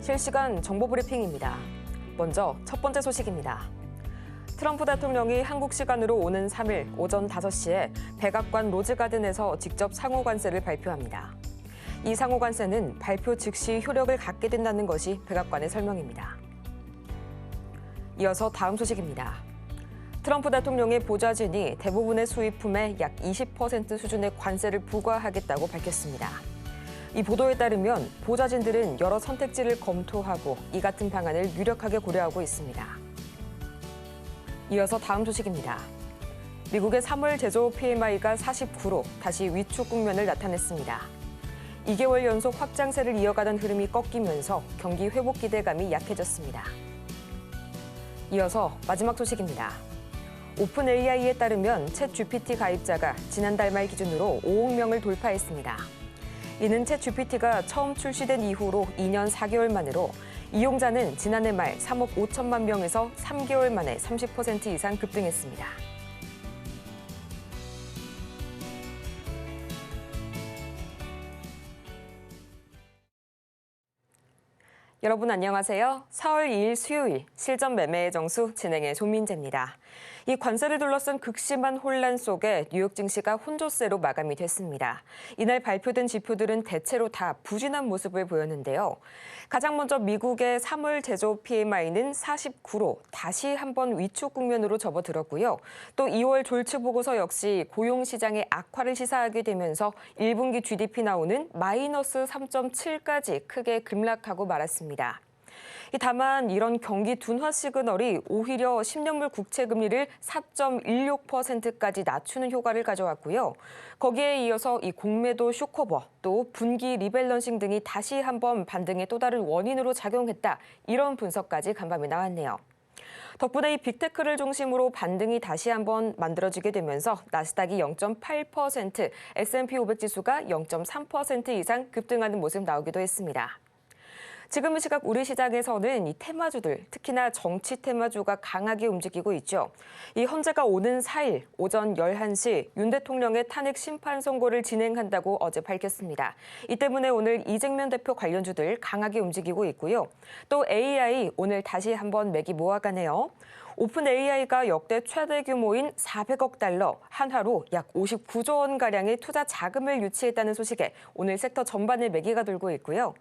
실시간 정보 브리핑입니다. 먼저 첫 번째 소식입니다. 트럼프 대통령이 한국 시간으로 오는 3일 오전 5시에 백악관 로즈가든에서 직접 상호관세를 발표합니다. 이 상호관세는 발표 즉시 효력을 갖게 된다는 것이 백악관의 설명입니다. 이어서 다음 소식입니다. 트럼프 대통령의 보좌진이 대부분의 수입품에 약 20% 수준의 관세를 부과하겠다고 밝혔습니다. 이 보도에 따르면 보좌진들은 여러 선택지를 검토하고 이 같은 방안을 유력하게 고려하고 있습니다. 이어서 다음 소식입니다. 미국의 3월 제조 PMI가 49로 다시 위축 국면을 나타냈습니다. 2개월 연속 확장세를 이어가던 흐름이 꺾이면서 경기 회복 기대감이 약해졌습니다. 이어서 마지막 소식입니다. 오픈 AI에 따르면 챗 GPT 가입자가 지난달 말 기준으로 5억 명을 돌파했습니다. 이는 챗 GPT가 처음 출시된 이후로 2년 4개월 만으로 이용자는 지난해 말 3억 5천만 명에서 3개월 만에 30% 이상 급등했습니다. 여러분 안녕하세요. 4월 2일 수요일 실전 매매의 정수 진행의 조민재입니다. 이 관세를 둘러싼 극심한 혼란 속에 뉴욕 증시가 혼조세로 마감이 됐습니다. 이날 발표된 지표들은 대체로 다 부진한 모습을 보였는데요. 가장 먼저 미국의 3월 제조 PMI는 49로 다시 한번 위축 국면으로 접어들었고요. 또 2월 졸츠 보고서 역시 고용 시장의 악화를 시사하게 되면서 1분기 GDP 나오는 마이너스 3.7까지 크게 급락하고 말았습니다. 다만 이런 경기 둔화 시그널이 오히려 10년물 국채 금리를 4.16%까지 낮추는 효과를 가져왔고요. 거기에 이어서 이 공매도 쇼커버, 또 분기 리밸런싱 등이 다시 한번 반등의 또 다른 원인으로 작용했다. 이런 분석까지 간밤에 나왔네요. 덕분에 이 빅테크를 중심으로 반등이 다시 한번 만들어지게 되면서 나스닥이 0.8%, S&P 500 지수가 0.3% 이상 급등하는 모습 나오기도 했습니다. 지금 이 시각 우리 시장에서는 이 테마주들, 특히나 정치 테마주가 강하게 움직이고 있죠. 이 헌재가 오는 4일 오전 11시 윤 대통령의 탄핵 심판 선고를 진행한다고 어제 밝혔습니다. 이 때문에 오늘 이재명 대표 관련주들 강하게 움직이고 있고요. 또 AI 오늘 다시 한번 매기 모아가네요. 오픈 AI가 역대 최대 규모인 400억 달러, 한화로 약 59조 원가량의 투자 자금을 유치했다는 소식에 오늘 섹터 전반에 매기가 돌고 있고요.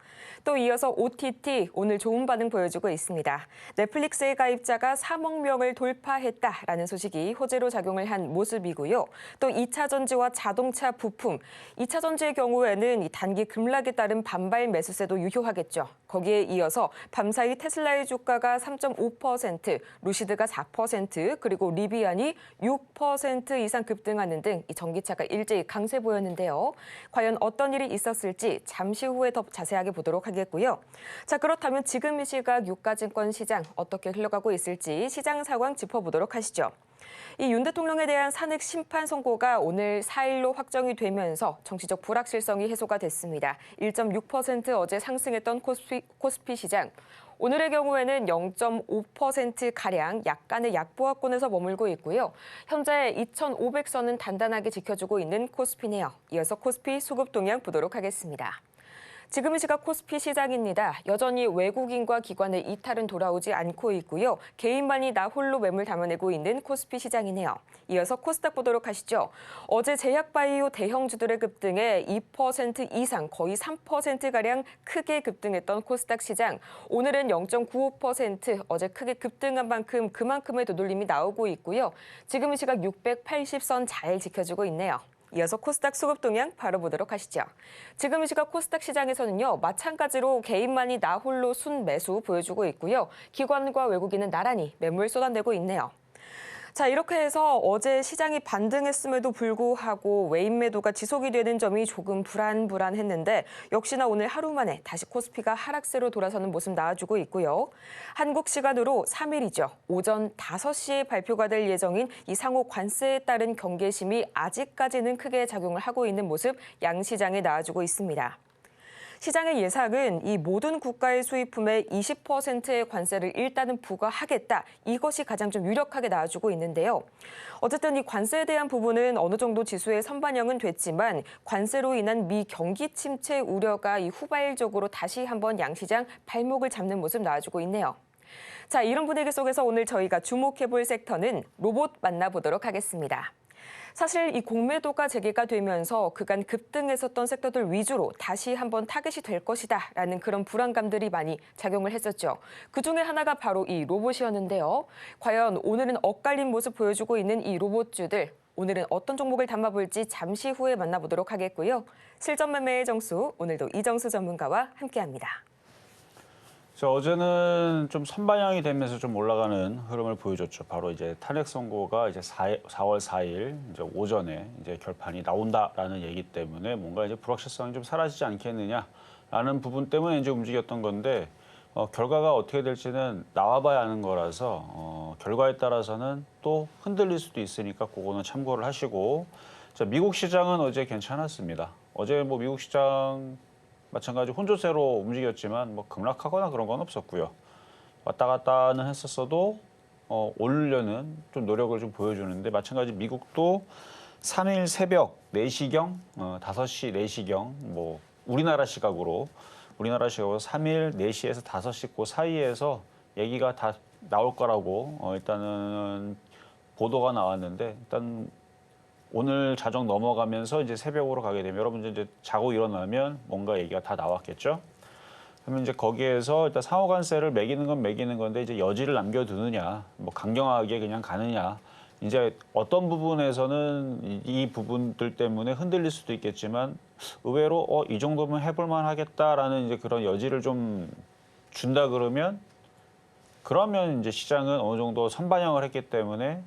또 이어서 OTT 오늘 좋은 반응 보여주고 있습니다. 넷플릭스의 가입자가 3억 명을 돌파했다라는 소식이 호재로 작용을 한 모습이고요. 또 2차 전지와 자동차 부품, 2차 전지의 경우에는 이 단기 급락에 따른 반발 매수세도 유효하겠죠. 거기에 이어서 밤사이 테슬라의 주가가 3.5%, 루시드가 4%, 그리고 리비안이 6% 이상 급등하는 등 이 전기차가 일제히 강세 보였는데요. 과연 어떤 일이 있었을지 잠시 후에 더 자세하게 보도록 하겠고요. 자, 그렇다면 지금 이 시각 유가증권 시장 어떻게 흘러가고 있을지 시장 상황 짚어보도록 하시죠. 이 윤 대통령에 대한 탄핵 심판 선고가 오늘 4일로 확정이 되면서 정치적 불확실성이 해소가 됐습니다. 1.6% 어제 상승했던 코스피 시장. 오늘의 경우에는 0.5%가량 약간의 약보합권에서 머물고 있고요. 현재 2,500선은 단단하게 지켜주고 있는 코스피네요. 이어서 코스피 수급 동향 보도록 하겠습니다. 지금 이 시각 코스피 시장입니다. 여전히 외국인과 기관의 이탈은 돌아오지 않고 있고요. 개인만이 나 홀로 매물 담아내고 있는 코스피 시장이네요. 이어서 코스닥 보도록 하시죠. 어제 제약바이오 대형주들의 급등에 2% 이상, 거의 3%가량 크게 급등했던 코스닥 시장. 오늘은 0.95%, 어제 크게 급등한 만큼 그만큼의 되돌림이 나오고 있고요. 지금 이 시각 680선 잘 지켜주고 있네요. 이어서 코스닥 수급 동향 바로 보도록 하시죠. 지금 이 시각 코스닥 시장에서는요, 마찬가지로 개인만이 나 홀로 순매수 보여주고 있고요. 기관과 외국인은 나란히 매물 쏟아내고 있네요. 자, 이렇게 해서 어제 시장이 반등했음에도 불구하고 외인 매도가 지속이 되는 점이 조금 불안했는데 역시나 오늘 하루 만에 다시 코스피가 하락세로 돌아서는 모습 나와주고 있고요. 한국 시간으로 3일이죠. 오전 5시에 발표가 될 예정인 이 상호 관세에 따른 경계심이 아직까지는 크게 작용을 하고 있는 모습 양 시장에 나와주고 있습니다. 시장의 예상은 이 모든 국가의 수입품에 20%의 관세를 일단은 부과하겠다. 이것이 가장 좀 유력하게 나와주고 있는데요. 어쨌든 이 관세에 대한 부분은 어느 정도 지수에 선반영은 됐지만 관세로 인한 미 경기 침체 우려가 이 후발적으로 다시 한번 양시장 발목을 잡는 모습 나와주고 있네요. 자, 이런 분위기 속에서 오늘 저희가 주목해볼 섹터는 로봇 만나보도록 하겠습니다. 사실 이 공매도가 재개가 되면서 그간 급등했었던 섹터들 위주로 다시 한번 타겟이 될 것이다라는 그런 불안감들이 많이 작용을 했었죠. 그중에 하나가 바로 이 로봇이었는데요. 과연 오늘은 엇갈린 모습 보여주고 있는 이 로봇주들, 오늘은 어떤 종목을 담아볼지 잠시 후에 만나보도록 하겠고요. 실전 매매의 정수, 오늘도 이정수 전문가와 함께합니다. 어제는 좀 선반영이 되면서 좀 올라가는 흐름을 보여줬죠. 바로 이제 탄핵 선고가 이제 4월 4일 이제 오전에 이제 결판이 나온다라는 얘기 때문에 뭔가 이제 불확실성이 좀 사라지지 않겠느냐라는 부분 때문에 이제 움직였던 건데 결과가 어떻게 될지는 나와봐야 하는 거라서 결과에 따라서는 또 흔들릴 수도 있으니까 그거는 참고를 하시고, 자, 미국 시장은 어제 괜찮았습니다. 어제 뭐 미국 시장 마찬가지 혼조세로 움직였지만 뭐 급락하거나 그런 건 없었고요. 왔다 갔다는 했었어도 오르려는 좀 노력을 좀 보여주는데, 마찬가지 미국도 3일 새벽 4시경, 5시, 4시경, 뭐 우리나라 시각으로 3일 4시에서 5시 그 사이에서 얘기가 다 나올 거라고 일단은 보도가 나왔는데, 일단 오늘 자정 넘어가면서 이제 새벽으로 가게 되면 여러분 이제 자고 일어나면 뭔가 얘기가 다 나왔겠죠. 그러면 이제 거기에서 일단 상호관세를 매기는 건 매기는 건데 이제 여지를 남겨두느냐, 뭐 강경하게 그냥 가느냐. 이제 어떤 부분에서는 이 부분들 때문에 흔들릴 수도 있겠지만 의외로 이 정도면 해볼만 하겠다라는 이제 그런 여지를 좀 준다 그러면 이제 시장은 어느 정도 선반영을 했기 때문에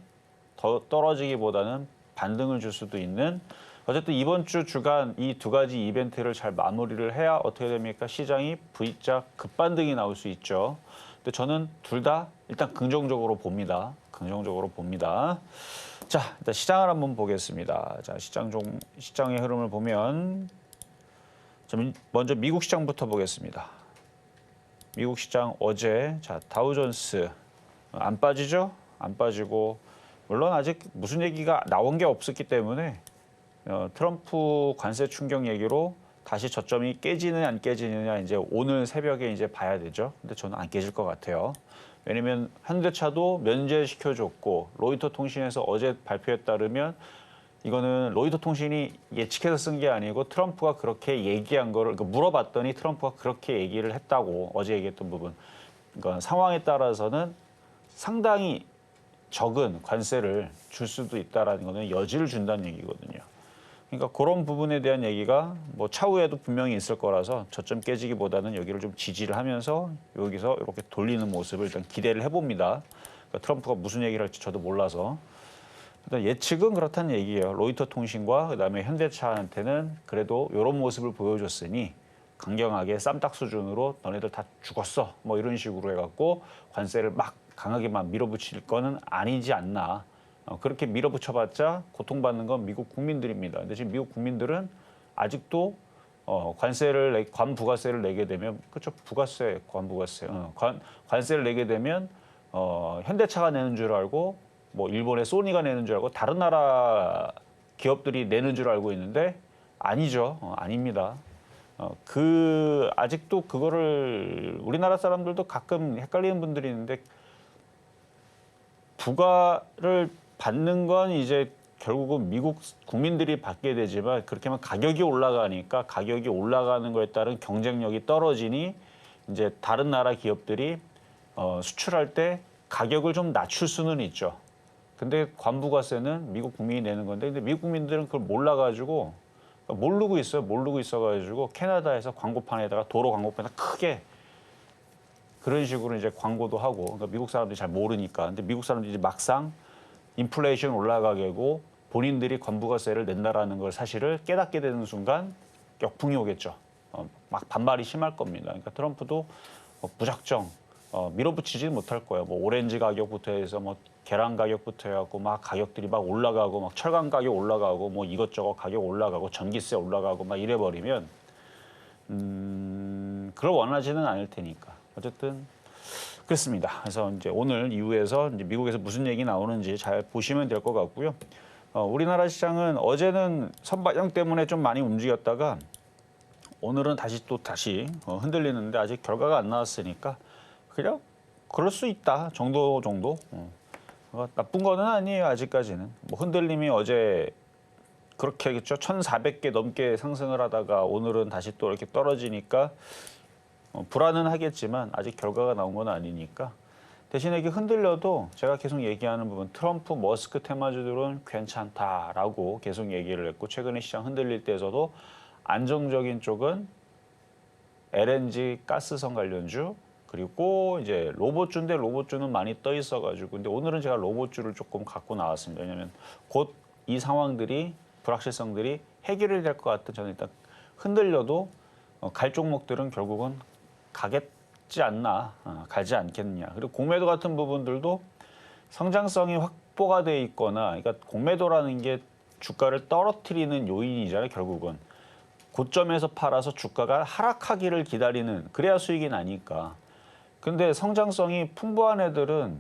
더 떨어지기보다는 반등을 줄 수도 있는, 어쨌든 이번 주 주간 이 두 가지 이벤트를 잘 마무리를 해야 어떻게 됩니까? 시장이 V자 급반등이 나올 수 있죠. 근데 저는 둘 다 일단 긍정적으로 봅니다. 자, 일단 시장을 한번 보겠습니다. 자, 시장의 흐름을 보면 먼저 미국 시장부터 보겠습니다. 미국 시장 어제 자 다우존스 안 빠지죠? 안 빠지고, 물론 아직 무슨 얘기가 나온 게 없었기 때문에 트럼프 관세 충격 얘기로 다시 저점이 깨지느냐 안 깨지느냐 이제 오늘 새벽에 이제 봐야 되죠. 근데 저는 안 깨질 것 같아요. 왜냐면 현대차도 면제시켜줬고, 로이터 통신에서 어제 발표에 따르면 이거는 로이터 통신이 예측해서 쓴 게 아니고 트럼프가 그렇게 얘기한 거를 물어봤더니 트럼프가 그렇게 얘기를 했다고, 어제 얘기했던 부분. 그러니까 상황에 따라서는 상당히 적은 관세를 줄 수도 있다라는 거는 여지를 준다는 얘기거든요. 그러니까 그런 부분에 대한 얘기가 뭐 차후에도 분명히 있을 거라서 저점 깨지기보다는 여기를 좀 지지를 하면서 여기서 이렇게 돌리는 모습을 일단 기대를 해봅니다. 그러니까 트럼프가 무슨 얘기를 할지 저도 몰라서. 일단 예측은 그렇다는 얘기예요. 로이터 통신과 그다음에 현대차한테는 그래도 이런 모습을 보여줬으니 강경하게 쌈딱 수준으로 너네들 다 죽었어, 뭐 이런 식으로 해갖고 관세를 막 강하게만 밀어붙일 거는 아니지 않나. 그렇게 밀어붙여봤자 고통받는 건 미국 국민들입니다. 근데 지금 미국 국민들은 아직도 관부가세를 내게 되면, 그렇죠? 부가세, 관부가세, 관세를 내게 되면 현대차가 내는 줄 알고, 뭐 일본의 소니가 내는 줄 알고 다른 나라 기업들이 내는 줄 알고 있는데 아니죠. 아닙니다. 아직도 그거를 우리나라 사람들도 가끔 헷갈리는 분들이 있는데, 부가를 받는 건 이제 결국은 미국 국민들이 받게 되지만 그렇게 하면 가격이 올라가니까 가격이 올라가는 거에 따른 경쟁력이 떨어지니 이제 다른 나라 기업들이 수출할 때 가격을 좀 낮출 수는 있죠. 근데 관부가세는 미국 국민이 내는 건데, 근데 미국 국민들은 그걸 몰라가지고 모르고 있어가지고 캐나다에서 광고판에다가 도로 광고판에다 크게 그런 식으로 이제 광고도 하고, 그러니까 미국 사람들이 잘 모르니까. 근데 미국 사람들이 이제 막상 인플레이션 올라가게고 본인들이 관부가세를 낸다라는 걸 사실을 깨닫게 되는 순간 역풍이 오겠죠. 막 반발이 심할 겁니다. 그러니까 트럼프도 무작정 밀어붙이지는 못할 거예요. 뭐 오렌지 가격부터 해서 뭐 계란 가격부터 해갖고 막 가격들이 막 올라가고, 막 철강 가격 올라가고, 뭐 이것저것 가격 올라가고, 전기세 올라가고 막 이래버리면 그걸 원하지는 않을 테니까. 어쨌든 그렇습니다. 그래서 이제 오늘 이후에서 이제 미국에서 무슨 얘기 나오는지 잘 보시면 될 것 같고요. 우리나라 시장은 어제는 선반영 때문에 좀 많이 움직였다가 오늘은 다시 흔들리는데 아직 결과가 안 나왔으니까 그냥 그럴 수 있다 정도. 나쁜 거는 아니에요 아직까지는. 뭐 흔들림이 어제 그렇게 하겠죠. 1,400개 넘게 상승을 하다가 오늘은 다시 또 이렇게 떨어지니까 불안은 하겠지만 아직 결과가 나온 건 아니니까 대신에 이게 흔들려도 제가 계속 얘기하는 부분 트럼프, 머스크 테마주들은 괜찮다라고 계속 얘기를 했고 최근에 시장 흔들릴 때에서도 안정적인 쪽은 LNG 가스성 관련주 그리고 이제 로봇주인데 로봇주는 많이 떠 있어가지고 근데 오늘은 제가 로봇주를 조금 갖고 나왔습니다. 왜냐하면 곧 이 상황들이 불확실성들이 해결이 될 것 같은 저는 일단 흔들려도 갈 종목들은 결국은 가겠지 않나, 가지 않겠느냐. 그리고 공매도 같은 부분들도 성장성이 확보가 돼 있거나 그러니까 공매도라는 게 주가를 떨어뜨리는 요인이잖아요. 결국은. 고점에서 팔아서 주가가 하락하기를 기다리는 그래야 수익이 나니까. 근데 성장성이 풍부한 애들은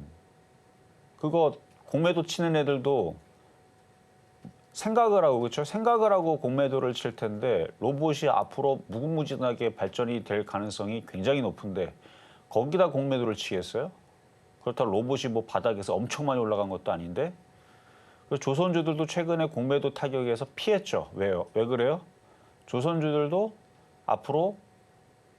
그거 공매도 치는 애들도 생각을 하고 그렇죠. 생각을 하고 공매도를 칠 텐데 로봇이 앞으로 무궁무진하게 발전이 될 가능성이 굉장히 높은데 거기다 공매도를 치겠어요? 그렇다고 로봇이 뭐 바닥에서 엄청 많이 올라간 것도 아닌데 그래서 조선주들도 최근에 공매도 타격에서 피했죠. 왜요? 왜 그래요? 조선주들도 앞으로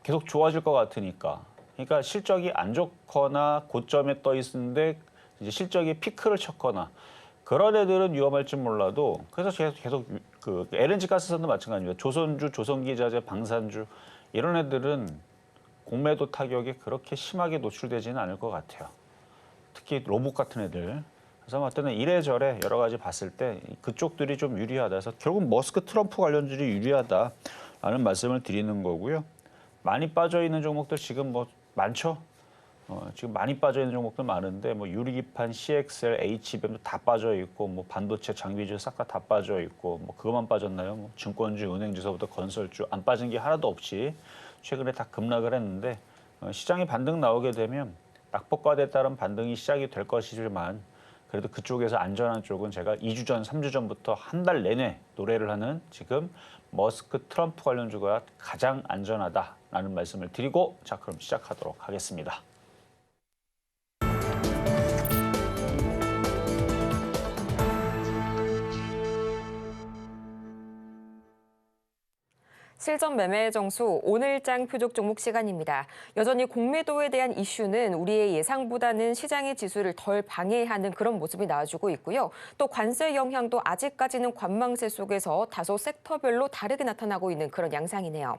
계속 좋아질 것 같으니까. 그러니까 실적이 안 좋거나 고점에 떠 있는데 이제 실적이 피크를 쳤거나 그런 애들은 위험할지 몰라도 그래서 계속 그 LNG 가스선도 마찬가지입니다. 조선주, 조선기자재, 방산주 이런 애들은 공매도 타격에 그렇게 심하게 노출되지는 않을 것 같아요. 특히 로봇 같은 애들. 그래서 어떤 이래저래 여러 가지 봤을 때 그쪽들이 좀 유리하다. 그래서 결국 머스크 트럼프 관련주들이 유리하다라는 말씀을 드리는 거고요. 많이 빠져 있는 종목들 지금 뭐 많죠. 지금 많이 빠져 있는 종목들 많은데 뭐 유리기판, CXL, HBM도 다 빠져 있고 뭐 반도체, 장비주 싹 다 빠져 있고 뭐 그것만 빠졌나요? 뭐 증권주, 은행주서부터 건설주 안 빠진 게 하나도 없이 최근에 다 급락을 했는데 시장이 반등 나오게 되면 낙폭과대에 따른 반등이 시작이 될 것이지만 그래도 그쪽에서 안전한 쪽은 제가 2주 전, 3주 전부터 한 달 내내 노래를 하는 지금 머스크 트럼프 관련주가 가장 안전하다라는 말씀을 드리고 자 그럼 시작하도록 하겠습니다. 실전 매매 정수 오늘장 표적 종목 시간입니다. 여전히 공매도에 대한 이슈는 우리의 예상보다는 시장의 지수를 덜 방해하는 그런 모습이 나와주고 있고요. 또 관세 영향도 아직까지는 관망세 속에서 다소 섹터별로 다르게 나타나고 있는 그런 양상이네요.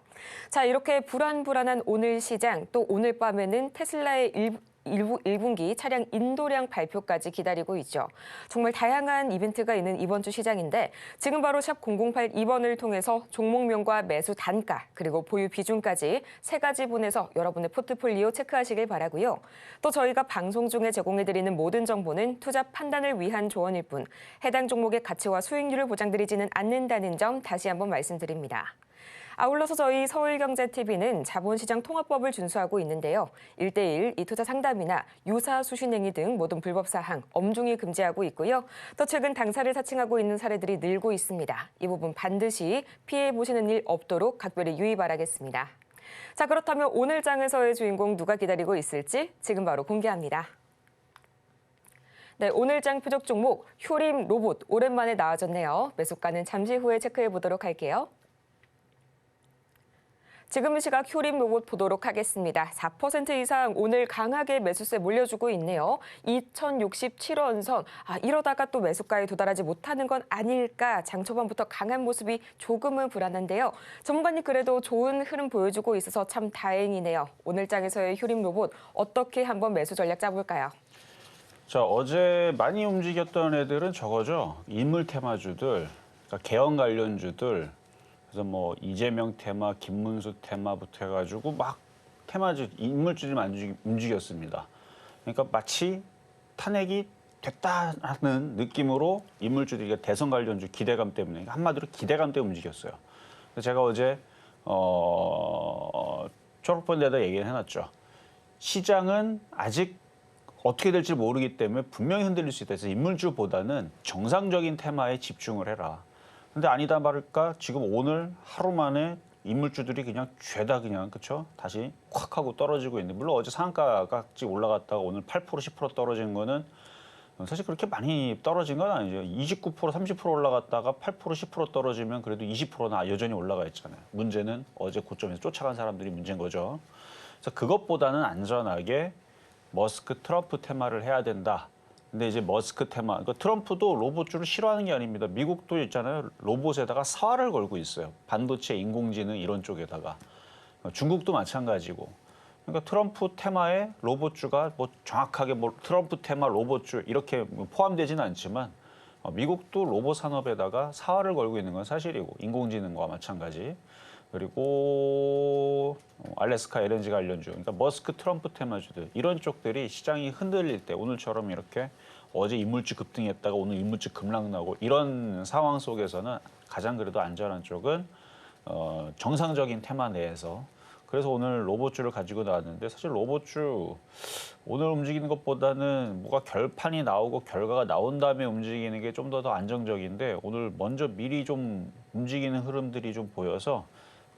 자, 이렇게 불안불안한 오늘 시장 또 오늘 밤에는 테슬라의 1분기 차량 인도량 발표까지 기다리고 있죠. 정말 다양한 이벤트가 있는 이번 주 시장인데 지금 바로 샵 0082번을 통해서 종목명과 매수 단가 그리고 보유 비중까지 세 가지 분에서 여러분의 포트폴리오 체크하시길 바라고요. 또 저희가 방송 중에 제공해드리는 모든 정보는 투자 판단을 위한 조언일 뿐 해당 종목의 가치와 수익률을 보장드리지는 않는다는 점 다시 한번 말씀드립니다. 아울러서 저희 서울경제TV는 자본시장 통화법을 준수하고 있는데요. 1:1 이투자 상담이나 유사 수신행위 등 모든 불법 사항 엄중히 금지하고 있고요. 또 최근 당사를 사칭하고 있는 사례들이 늘고 있습니다. 이 부분 반드시 피해 보시는 일 없도록 각별히 유의 바라겠습니다. 자, 그렇다면 오늘 장에서의 주인공 누가 기다리고 있을지 지금 바로 공개합니다. 네, 오늘 장 표적 종목 효림 로봇 오랜만에 나와줬네요. 매수가는 잠시 후에 체크해 보도록 할게요. 지금 이 시각 효림 로봇 보도록 하겠습니다. 4% 이상 오늘 강하게 매수세 몰려주고 있네요. 2067원 선. 이러다가 또 매수가에 도달하지 못하는 건 아닐까. 장 초반부터 강한 모습이 조금은 불안한데요. 전문가님 그래도 좋은 흐름 보여주고 있어서 참 다행이네요. 오늘 장에서의 효림 로봇 어떻게 한번 매수 전략 짜볼까요? 자, 어제 많이 움직였던 애들은 저거죠. 인물 테마주들, 그러니까 개헌 관련주들. 그래서 뭐 이재명 테마, 김문수 테마부터 해가지고 막 테마주, 인물주들만 움직였습니다. 그러니까 마치 탄핵이 됐다는 느낌으로 인물주들이 대선 관련주 기대감 때문에 한마디로 기대감 때문에 움직였어요. 그래서 제가 어제 초록본에다 얘기를 해놨죠. 시장은 아직 어떻게 될지 모르기 때문에 분명히 흔들릴 수 있다. 그래서 인물주보다는 정상적인 테마에 집중을 해라. 근데 아니다 말을까 지금 오늘 하루 만에 인물주들이 그냥 죄다 그냥 그쵸? 다시 콱 하고 떨어지고 있는데 물론 어제 상한가가 올라갔다가 오늘 8% 10% 떨어진 거는 사실 그렇게 많이 떨어진 건 아니죠. 29% 30% 올라갔다가 8% 10% 떨어지면 그래도 20%나 여전히 올라가 있잖아요. 문제는 어제 고점에서 쫓아간 사람들이 문제인 거죠. 그래서 그것보다는 안전하게 머스크 트럼프 테마를 해야 된다. 근데 이제 머스크 테마, 그러니까 트럼프도 로봇주를 싫어하는 게 아닙니다. 미국도 있잖아요. 로봇에다가 사활을 걸고 있어요. 반도체, 인공지능 이런 쪽에다가. 중국도 마찬가지고. 그러니까 트럼프 테마에 로봇주가 뭐 정확하게 뭐 트럼프 테마 로봇주 이렇게 포함되지는 않지만 미국도 로봇 산업에다가 사활을 걸고 있는 건 사실이고 인공지능과 마찬가지. 그리고 알래스카 LNG 관련주, 그러니까 머스크 트럼프 테마주들 이런 쪽들이 시장이 흔들릴 때 오늘처럼 이렇게 어제 인물주 급등했다가 오늘 인물주 급락 나고 이런 상황 속에서는 가장 그래도 안전한 쪽은 정상적인 테마 내에서 그래서 오늘 로봇주를 가지고 나왔는데 사실 로봇주 오늘 움직이는 것보다는 뭐가 결판이 나오고 결과가 나온 다음에 움직이는 게 좀 더 안정적인데 오늘 먼저 미리 좀 움직이는 흐름들이 좀 보여서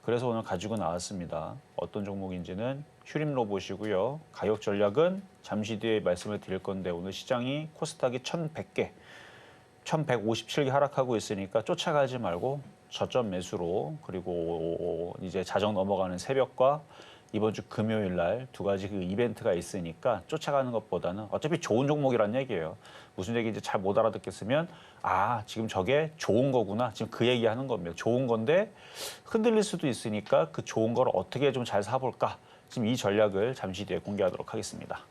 그래서 오늘 가지고 나왔습니다. 어떤 종목인지는 휴림 로봇이고요. 가격 전략은 잠시 뒤에 말씀을 드릴 건데 오늘 시장이 코스닥이 1,100개, 1,157개 하락하고 있으니까 쫓아가지 말고 저점 매수로 그리고 이제 자정 넘어가는 새벽과 이번 주 금요일 날 두 가지 그 이벤트가 있으니까 쫓아가는 것보다는 어차피 좋은 종목이란 얘기예요. 무슨 얘기인지 잘 못 알아듣겠으면 아 지금 저게 좋은 거구나. 지금 그 얘기하는 겁니다. 좋은 건데 흔들릴 수도 있으니까 그 좋은 걸 어떻게 좀 잘 사볼까. 지금 이 전략을 잠시 뒤에 공개하도록 하겠습니다.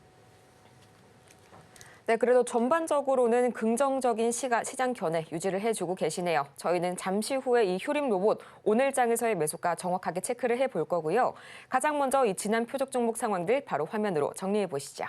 네, 그래도 전반적으로는 긍정적인 시장 견해 유지를 해주고 계시네요. 저희는 잠시 후에 이 휴림 로봇 오늘 장에서의 매수가 정확하게 체크를 해볼 거고요. 가장 먼저 이 지난 표적 종목 상황들 바로 화면으로 정리해 보시죠.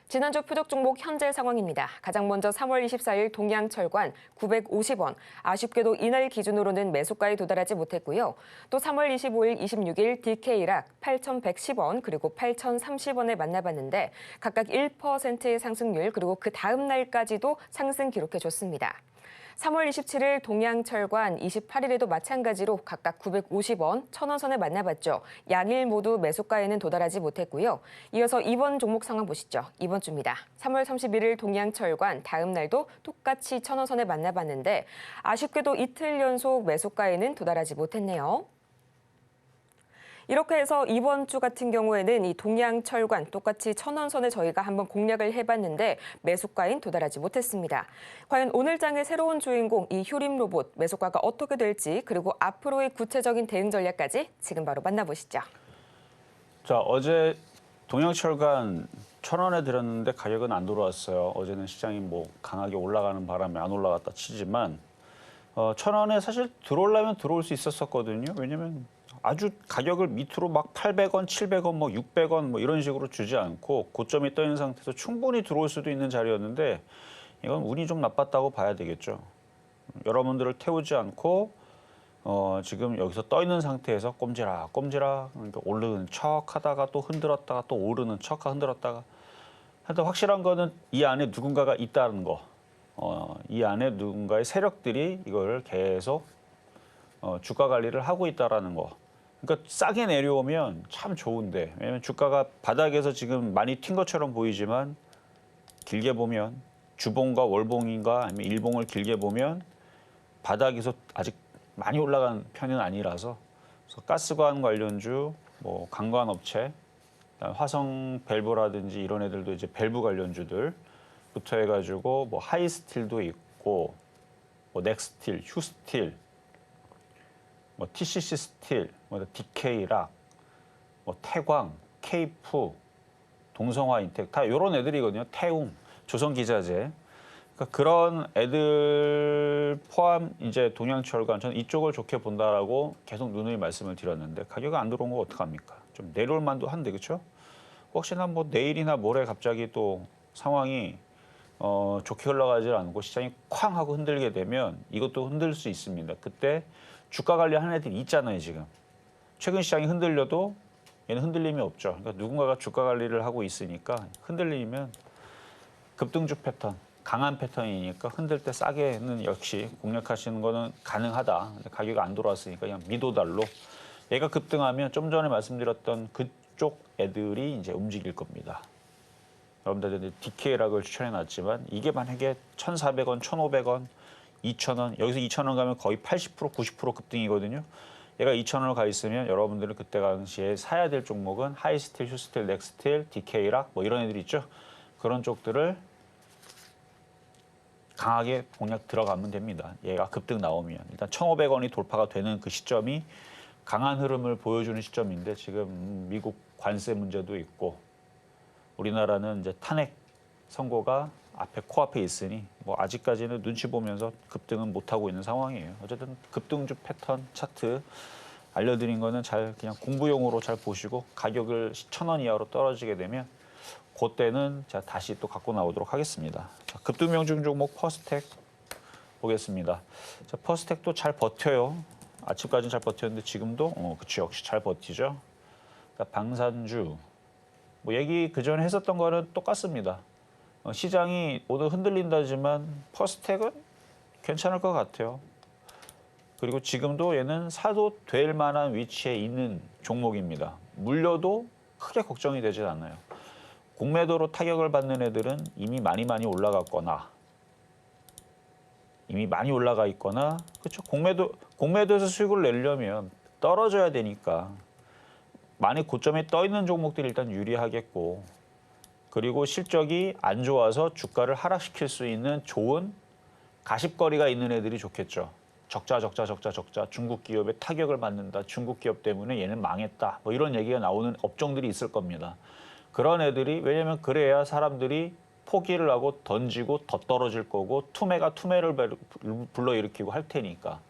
지난주 표적 종목 현재 상황입니다. 가장 먼저 3월 24일 동양철관 950원. 아쉽게도 이날 기준으로는 매수가에 도달하지 못했고요. 또 3월 25일, 26일 DK락 8,110원 그리고 8,030원에 만나봤는데 각각 1%의 상승률 그리고 그 다음 날까지도 상승 기록해줬습니다. 3월 27일 동양철관 28일에도 마찬가지로 각각 950원, 1,000원 선에 만나봤죠. 양일 모두 매수가에는 도달하지 못했고요. 이어서 이번 종목 상황 보시죠. 이번 주입니다. 3월 31일 동양철관 다음 날도 똑같이 1,000원 선에 만나봤는데 아쉽게도 이틀 연속 매수가에는 도달하지 못했네요. 이렇게 해서 이번 주 같은 경우에는 이 동양철관 똑같이 1,000원 선에 저희가 한번 공략을 해봤는데 매수가엔 도달하지 못했습니다. 과연 오늘 장의 새로운 주인공 이 휴림 로봇 매수가가 어떻게 될지 그리고 앞으로의 구체적인 대응 전략까지 지금 바로 만나보시죠. 자 어제 동양철관 1,000원에 들었는데 가격은 안 들어왔어요. 어제는 시장이 뭐 강하게 올라가는 바람에 안 올라갔다 치지만 1,000원에 사실 들어오려면 들어올 수 있었거든요. 왜냐면 아주 가격을 밑으로 막 800원, 700원, 뭐 600원 뭐 이런 식으로 주지 않고 고점이 떠 있는 상태에서 충분히 들어올 수도 있는 자리였는데 이건 운이 좀 나빴다고 봐야 되겠죠. 여러분들을 태우지 않고 지금 여기서 떠 있는 상태에서 꼼지락 그러니까 오르는 척 하다가 또 흔들었다가 또 오르는 척 흔들었다가 하여튼 확실한 거는 이 안에 누군가가 있다는 거. 이 안에 누군가의 세력들이 이걸 계속 주가 관리를 하고 있다라는 거. 그러니까 싸게 내려오면 참 좋은데 왜냐면 주가가 바닥에서 지금 많이 튄 것처럼 보이지만 길게 보면 주봉과 월봉인가 아니면 일봉을 길게 보면 바닥에서 아직 많이 올라간 편은 아니라서 그래서 가스관 관련주, 뭐 강관업체, 화성 밸브라든지 이런 애들도 이제 밸브 관련주들부터 해가지고 뭐 하이스틸도 있고 뭐 넥스틸, 휴스틸, 뭐 TCC 스틸, 뭐 DK락, 뭐 태광, 케이프, 동성화 인텍 다 이런 애들이거든요. 태웅, 조선기자재. 그러니까 그런 애들 포함 이제 동양철관 저는 이쪽을 좋게 본다라고 계속 누누이 말씀을 드렸는데 가격이 안 들어온 거 어떡합니까? 좀 내려올 만도 한데 그렇죠? 혹시나 뭐 내일이나 모레 갑자기 또 상황이 좋게 흘러가지 않고 시장이 쾅 하고 흔들게 되면 이것도 흔들 수 있습니다. 그때 주가 관리하는 애들이 있잖아요, 지금. 최근 시장이 흔들려도 얘는 흔들림이 없죠. 그러니까 누군가가 주가 관리를 하고 있으니까 흔들리면 급등주 패턴, 강한 패턴이니까 흔들 때 싸게는 역시 공략하시는 거는 가능하다. 근데 가격이 안 돌아왔으니까 그냥 미도달로. 얘가 급등하면 좀 전에 말씀드렸던 그쪽 애들이 이제 움직일 겁니다. 여러분들 DK락을 추천해놨지만 이게 만약에 1,400원, 1,500원, 2,000원, 여기서 2,000원 가면 거의 80%, 90% 급등이거든요. 얘가 2,000원을 가 있으면 여러분들은 그때 당시에 사야 될 종목은 하이스틸, 휴스틸, 넥스틸, DK락 뭐 이런 애들이 있죠. 그런 쪽들을 강하게 공략 들어가면 됩니다. 얘가 급등 나오면 일단 1,500원이 돌파가 되는 그 시점이 강한 흐름을 보여주는 시점인데 지금 미국 관세 문제도 있고 우리나라는 이제 탄핵 선고가 앞에 코앞에 있으니 뭐 아직까지는 눈치 보면서 급등은 못 하고 있는 상황이에요. 어쨌든 급등주 패턴 차트 알려드린 거는 잘 그냥 공부용으로 잘 보시고 가격을 1,000원 이하로 떨어지게 되면 그때는 제가 다시 또 갖고 나오도록 하겠습니다. 자, 급등 명중 종목 퍼스텍 보겠습니다. 자, 퍼스텍도 잘 버텨요. 아침까지는 잘 버텼는데 지금도 그치 역시 잘 버티죠. 자, 방산주 뭐 얘기 그 전에 했었던 거는 똑같습니다. 시장이 오늘 흔들린다지만 퍼스텍은 괜찮을 것 같아요. 그리고 지금도 얘는 사도 될 만한 위치에 있는 종목입니다. 물려도 크게 걱정이 되진 않아요. 공매도로 타격을 받는 애들은 이미 많이 올라갔거나 이미 많이 올라가 있거나 그렇죠. 공매도에서 수익을 내려면 떨어져야 되니까 많이 고점에 떠 있는 종목들이 일단 유리하겠고 그리고 실적이 안 좋아서 주가를 하락시킬 수 있는 좋은 가십거리가 있는 애들이 좋겠죠. 적자 중국 기업에 타격을 받는다. 중국 기업 때문에 얘는 망했다. 뭐 이런 얘기가 나오는 업종들이 있을 겁니다. 그런 애들이 왜냐면 그래야 사람들이 포기를 하고 던지고 더 떨어질 거고 투매가 투매를 불러일으키고 할 테니까.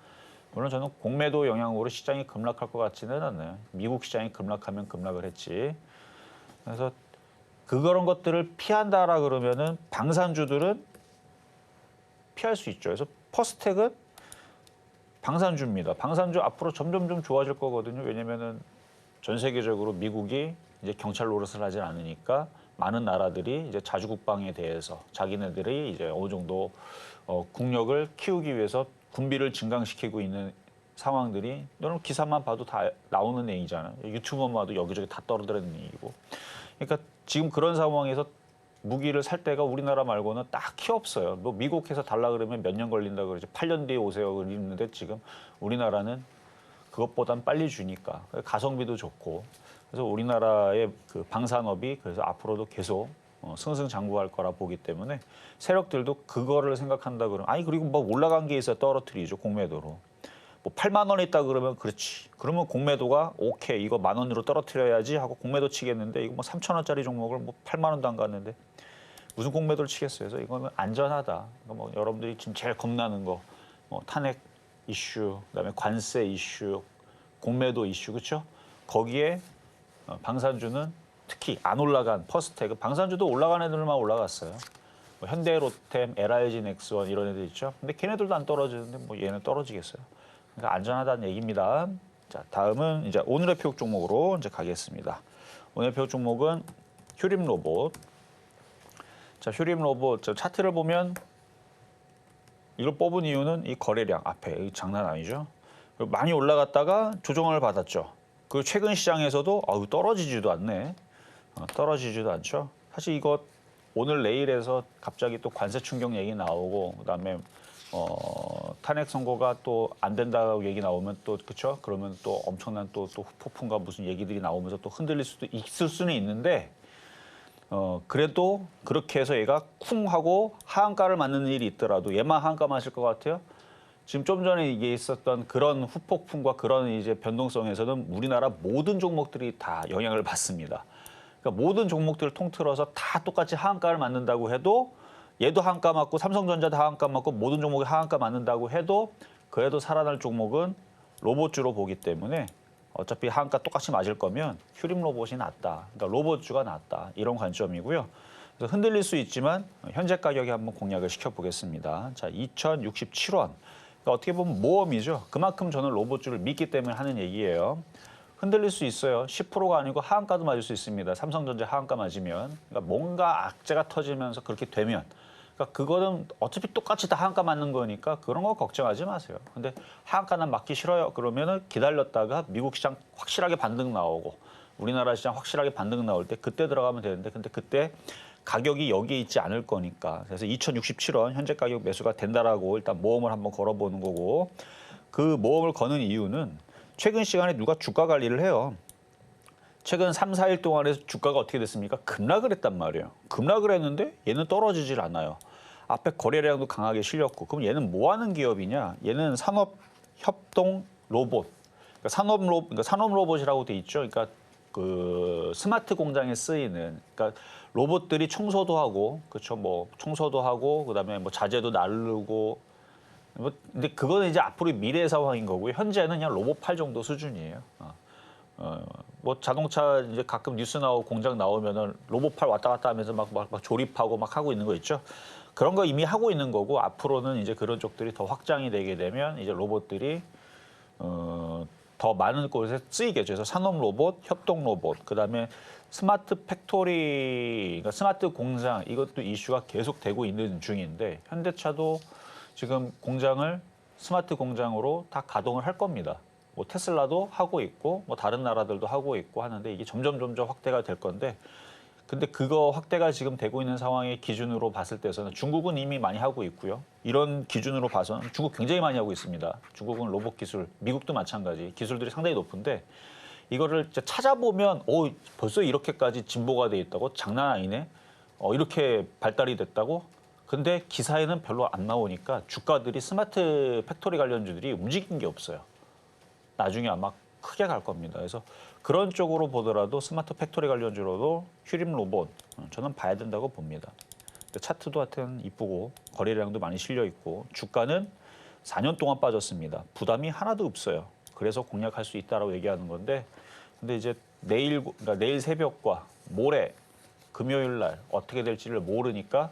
물론 저는 공매도 영향으로 시장이 급락할 것 같지는 않아요. 미국 시장이 급락하면 급락을 했지. 그래서 그런 것들을 피한다라 그러면은 방산주들은 피할 수 있죠. 그래서 퍼스텍은 방산주입니다. 방산주 앞으로 점점 좀 좋아질 거거든요. 왜냐면은 전 세계적으로 미국이 이제 경찰 노릇을 하지 않으니까 많은 나라들이 이제 자주국방에 대해서 자기네들이 이제 어느 정도 국력을 키우기 위해서 군비를 증강시키고 있는 상황들이 여러분 기사만 봐도 다 나오는 얘기잖아요. 유튜브만 봐도 여기저기 다 떨어뜨리는 얘기고. 그러니까 지금 그런 상황에서 무기를 살 때가 우리나라 말고는 딱히 없어요. 뭐 미국에서 달라 그러면 몇 년 걸린다 그러지 8년 뒤에 오세요 그러는데 지금 우리나라는 그것보단 빨리 주니까 가성비도 좋고 그래서 우리나라의 그 방산업이 그래서 앞으로도 계속 승승장구할 거라 보기 때문에 세력들도 그거를 생각한다 그러면 아니 그리고 뭐 올라간 게 있어야 떨어뜨리죠 공매도로. 뭐 8만 원 있다 그러면 그렇지. 그러면 공매도가 오케이 이거 10,000원으로 떨어뜨려야지 하고 공매도 치겠는데 이거 뭐 3,000원짜리 종목을 뭐 8만 원도 안 갔는데 무슨 공매도를 치겠어요. 그래서 이거는 안전하다. 뭐 여러분들이 지금 제일 겁나는 거 뭐 탄핵 이슈, 그다음에 관세 이슈, 공매도 이슈 그렇죠? 거기에 방산주는 특히 안 올라간 퍼스텍, 방산주도 올라간 애들만 올라갔어요. 뭐 현대, 로템, LIG, 넥스원 이런 애들 있죠. 근데 걔네들도 안 떨어지는데 뭐 얘는 떨어지겠어요. 그러니까 안전하다는 얘기입니다. 자, 다음은 이제 오늘의 표적 종목으로 이제 가겠습니다. 오늘의 표적 종목은 휴림 로봇. 자, 휴림 로봇 저 차트를 보면 이걸 뽑은 이유는 이 거래량 앞에 이 장난 아니죠. 많이 올라갔다가 조정을 받았죠. 그리고 최근 시장에서도 떨어지지도 않네. 떨어지지도 않죠. 사실 이거 오늘 내일에서 갑자기 또 관세 충격 얘기 나오고 그다음에 탄핵 선고가 또 안 된다고 얘기 나오면 또 그렇죠. 그러면 또 엄청난 또 폭풍과 무슨 얘기들이 나오면서 또 흔들릴 수도 있을 수는 있는데 그래도 그렇게 해서 얘가 쿵 하고 하한가를 맞는 일이 있더라도 얘만 하한가 맞을 것 같아요. 지금 좀 전에 이게 있었던 그런 후폭풍과 그런 이제 변동성에서는 우리나라 모든 종목들이 다 영향을 받습니다. 그러니까 모든 종목들을 통틀어서 다 똑같이 하한가를 맞는다고 해도 얘도 하한가 맞고 삼성전자도 하한가 맞고 모든 종목이 하한가 맞는다고 해도 그래도 살아날 종목은 로봇주로 보기 때문에 어차피 하한가 똑같이 맞을 거면 휴림 로봇이 낫다. 그러니까 로봇주가 낫다. 이런 관점이고요. 그래서 흔들릴 수 있지만 현재 가격에 한번 공략을 시켜보겠습니다. 자, 2,067원. 그러니까 그러니까 어떻게 보면 모험이죠. 그만큼 저는 로봇주를 믿기 때문에 하는 얘기예요. 흔들릴 수 있어요. 10%가 아니고 하한가도 맞을 수 있습니다. 삼성전자 하한가 맞으면. 그러니까 뭔가 악재가 터지면서 그렇게 되면. 그러니까 그거는 어차피 똑같이 다 하한가 맞는 거니까 그런 거 걱정하지 마세요. 근데 하한가는 맞기 싫어요. 그러면은 기다렸다가 미국 시장 확실하게 반등 나오고 우리나라 시장 확실하게 반등 나올 때 그때 들어가면 되는데 근데 그때 가격이 여기에 있지 않을 거니까. 그래서 2067원 현재 가격 매수가 된다라고 일단 모험을 한번 걸어보는 거고 그 모험을 거는 이유는 최근 시간에 누가 주가 관리를 해요. 최근 3, 4일 동안에 주가가 어떻게 됐습니까? 급락을 했단 말이에요. 급락을 했는데 얘는 떨어지질 않아요. 앞에 거래량도 강하게 실렸고 그럼 얘는 뭐 하는 기업이냐? 얘는 산업협동 로봇. 그러니까 산업 로봇이라고 돼 있죠. 그러니까 그 스마트 공장에 쓰이는 그러니까 로봇들이 청소도 하고 그렇죠. 뭐 청소도 하고 그다음에 뭐 자재도 나르고 뭐 근데 그거는 이제 앞으로 미래 상황인 거고요. 현재는 그냥 로봇 팔 정도 수준이에요. 뭐 자동차 이제 가끔 뉴스 나오고 공장 나오면은 로봇 팔 왔다 갔다 하면서 막 조립하고 막 하고 있는 거 있죠. 그런 거 이미 하고 있는 거고 앞으로는 이제 그런 쪽들이 더 확장이 되게 되면 이제 로봇들이 더 많은 곳에 쓰이겠죠. 그래서 산업 로봇, 협동 로봇, 그다음에 스마트 팩토리, 그러니까 스마트 공장 이것도 이슈가 계속되고 있는 중인데 현대차도 지금 공장을 스마트 공장으로 다 가동을 할 겁니다. 뭐 테슬라도 하고 있고 뭐 다른 나라들도 하고 있고 하는데 이게 점점 확대가 될 건데 근데 그거 확대가 지금 되고 있는 상황의 기준으로 봤을 때서는 중국은 이미 많이 하고 있고요. 이런 기준으로 봐서는 중국 굉장히 많이 하고 있습니다. 중국은 로봇 기술, 미국도 마찬가지 기술들이 상당히 높은데 이거를 찾아보면 벌써 이렇게까지 진보가 돼 있다고? 장난 아니네. 이렇게 발달이 됐다고? 근데 기사에는 별로 안 나오니까 주가들이 스마트 팩토리 관련주들이 움직인 게 없어요. 나중에 아마 크게 갈 겁니다. 그래서 그런 쪽으로 보더라도 스마트 팩토리 관련주로도 휴림 로봇 저는 봐야 된다고 봅니다. 차트도 하여튼 이쁘고 거래량도 많이 실려 있고 주가는 4년 동안 빠졌습니다. 부담이 하나도 없어요. 그래서 공략할 수 있다라고 얘기하는 건데 근데 이제 그러니까 내일 새벽과 모레 금요일 날 어떻게 될지를 모르니까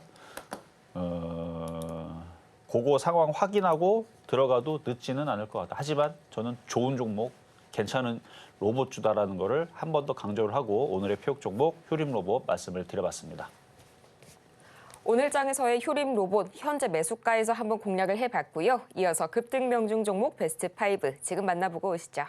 그거 상황 확인하고 들어가도 늦지는 않을 것 같다. 하지만 저는 좋은 종목, 괜찮은 로봇주다라는 거를 한 번 더 강조를 하고 오늘의 표적 종목 휴림 로봇 말씀을 드려봤습니다. 오늘 장에서의 휴림 로봇 현재 매수가에서 한번 공략을 해봤고요. 이어서 급등 명중 종목 베스트 5 지금 만나보고 오시죠.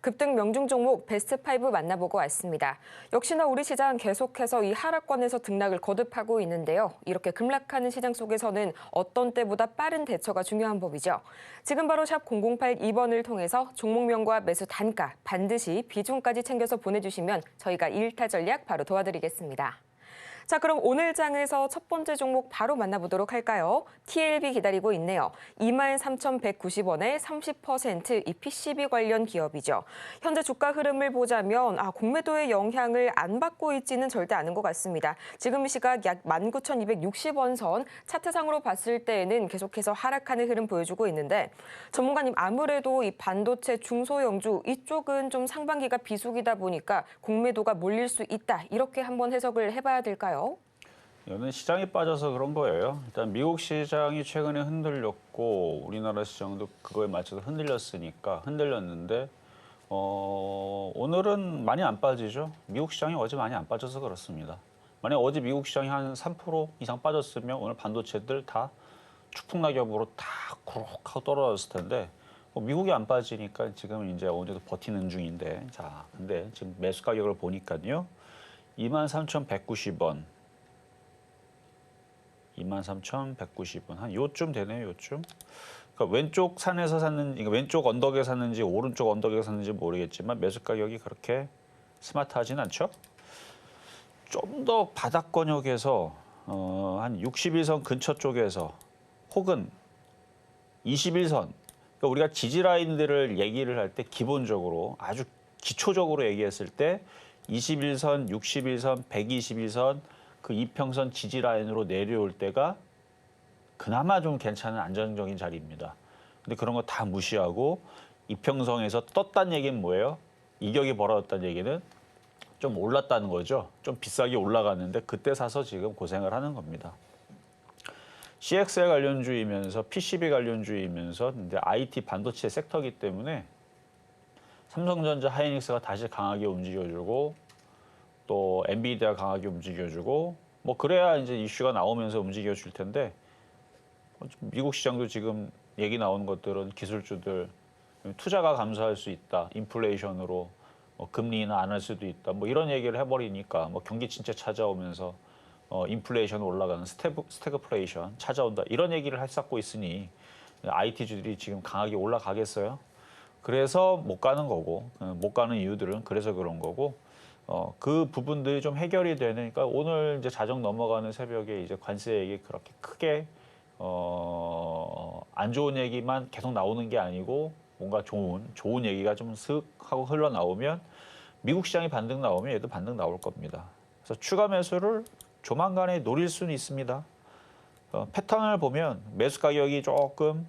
급등 명중 종목 베스트 5 만나보고 왔습니다. 역시나 우리 시장 계속해서 이 하락권에서 등락을 거듭하고 있는데요. 이렇게 급락하는 시장 속에서는 어떤 때보다 빠른 대처가 중요한 법이죠. 지금 바로 샵 0082번을 통해서 종목명과 매수 단가 반드시 비중까지 챙겨서 보내주시면 저희가 1타 전략 바로 도와드리겠습니다. 자, 그럼 오늘 장에서 첫 번째 종목 바로 만나보도록 할까요? TLB 기다리고 있네요. 23,190원에 30% 이 PCB 관련 기업이죠. 현재 주가 흐름을 보자면 공매도의 영향을 안 받고 있지는 절대 않은 것 같습니다. 지금 시각 약 19,260원 선 차트상으로 봤을 때에는 계속해서 하락하는 흐름 보여주고 있는데 전문가님 아무래도 이 반도체 중소형주 이쪽은 좀 상반기가 비수기다 보니까 공매도가 몰릴 수 있다. 이렇게 한번 해석을 해봐야 될까요? 이거는 시장이 빠져서 그런 거예요. 일단 미국 시장이 최근에 흔들렸고 우리나라 시장도 그거에 맞춰서 흔들렸는데 오늘은 많이 안 빠지죠. 미국 시장이 어제 많이 안 빠져서 그렇습니다. 만약 어제 미국 시장이 한 3% 이상 빠졌으면 오늘 반도체들 다 추풍낙엽으로 다 구룩 하고 떨어졌을 텐데 미국이 안 빠지니까 지금 이제 어느 정도 버티는 중인데 자 근데 지금 매수 가격을 보니까요. 23,190원. 23,190원. 한 요쯤 되네요, 요쯤. 그러니까 왼쪽 산에서 샀는지, 그러니까 왼쪽 언덕에 샀는지, 오른쪽 언덕에 샀는지 모르겠지만 매수 가격이 그렇게 스마트하진 않죠? 좀 더 바닥권역에서 한 61선 근처 쪽에서 혹은 21선, 그러니까 우리가 지지 라인들을 얘기를 할 때 기본적으로 아주 기초적으로 얘기했을 때 21선, 61선, 121선 그 이평선 지지 라인으로 내려올 때가 그나마 좀 괜찮은 안정적인 자리입니다. 근데 그런 거 다 무시하고 이평선에서 떴다는 얘기는 뭐예요? 이격이 벌어졌다는 얘기는 좀 올랐다는 거죠. 좀 비싸게 올라갔는데 그때 사서 지금 고생을 하는 겁니다. CXL 관련주이면서 PCB 관련주이면서 근데 IT 반도체 섹터이기 때문에 삼성전자, 하이닉스가 다시 강하게 움직여주고 또 엔비디아 강하게 움직여주고 뭐 그래야 이제 이슈가 나오면서 움직여줄 텐데 미국 시장도 지금 얘기 나오는 것들은 기술주들 투자가 감소할 수 있다. 인플레이션으로 금리 인하 안 할 수도 있다. 뭐 이런 얘기를 해버리니까 뭐 경기 침체 찾아오면서 인플레이션 올라가는 스태그플레이션 찾아온다. 이런 얘기를 했었고 있으니 IT주들이 지금 강하게 올라가겠어요? 그래서 못 가는 거고 못 가는 이유들은 그래서 그런 거고 그 부분들이 좀 해결이 되니까 오늘 이제 자정 넘어가는 새벽에 이제 관세 얘기 그렇게 크게 안 좋은 얘기만 계속 나오는 게 아니고 뭔가 좋은 얘기가 좀 슥 하고 흘러나오면 미국 시장이 반등 나오면 얘도 반등 나올 겁니다. 그래서 추가 매수를 조만간에 노릴 수는 있습니다. 패턴을 보면 매수 가격이 조금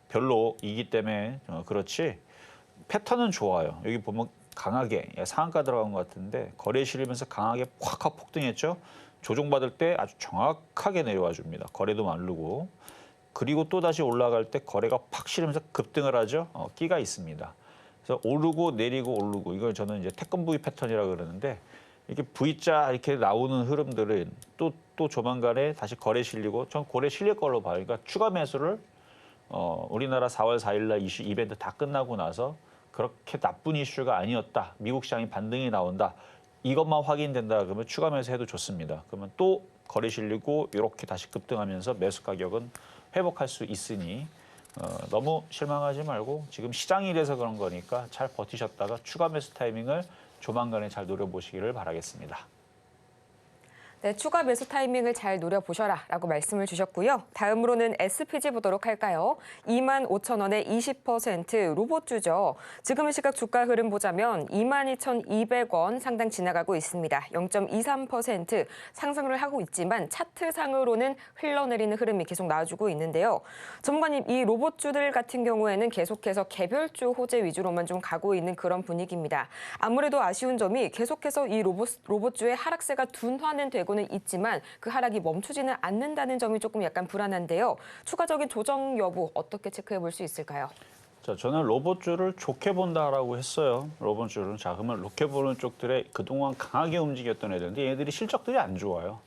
별로이기 때문에 그렇지 패턴은 좋아요. 여기 보면 강하게 상한가 들어간 것 같은데 거래 실리면서 강하게 확 폭등했죠. 조정받을 때 아주 정확하게 내려와 줍니다. 거래도 마르고 그리고 또 다시 올라갈 때 거래가 팍 실리면서 급등을 하죠. 끼가 있습니다. 그래서 오르고 내리고 오르고 이걸 저는 이제 태권브이 패턴이라 그러는데 이렇게 V자 이렇게 나오는 흐름들은 또 조만간에 다시 거래 실리고 전 거래 실릴 걸로 봐요. 그러니까 추가 매수를 우리나라 4월 4일 날 이슈 이벤트 다 끝나고 나서 그렇게 나쁜 이슈가 아니었다. 미국 시장이 반등이 나온다. 이것만 확인된다 그러면 추가 매수해도 좋습니다. 그러면 또 거래 실리고 이렇게 다시 급등하면서 매수 가격은 회복할 수 있으니 너무 실망하지 말고 지금 시장이 이래서 그런 거니까 잘 버티셨다가 추가 매수 타이밍을 조만간에 잘 노려보시기를 바라겠습니다. 네, 추가 매수 타이밍을 잘 노려보셔라라고 말씀을 주셨고요. 다음으로는 SPG 보도록 할까요? 25,000원에 20% 로봇주죠. 지금 시각 주가 흐름 보자면 22,200원 상당 지나가고 있습니다. 0.23% 상승을 하고 있지만 차트상으로는 흘러내리는 흐름이 계속 나와주고 있는데요. 전문가님, 이 로봇주들 같은 경우에는 계속해서 개별주 호재 위주로만 좀 가고 있는 그런 분위기입니다. 아무래도 아쉬운 점이 계속해서 이 로봇주의 하락세가 둔화는 되고 는 있지만 그 하락이 멈추지는 않는다는 점이 조금 약간 불안한데요. 추가적인 조정 여부 어떻게 체크해 볼 수 있을까요? 자, 저는 로봇주를 좋게 본다라고 했어요. 로봇주를. 자, 그러면 좋게 보는 쪽들에 그동안 강하게 움직였던 애들인데 얘들이 실적들이 안 좋아요.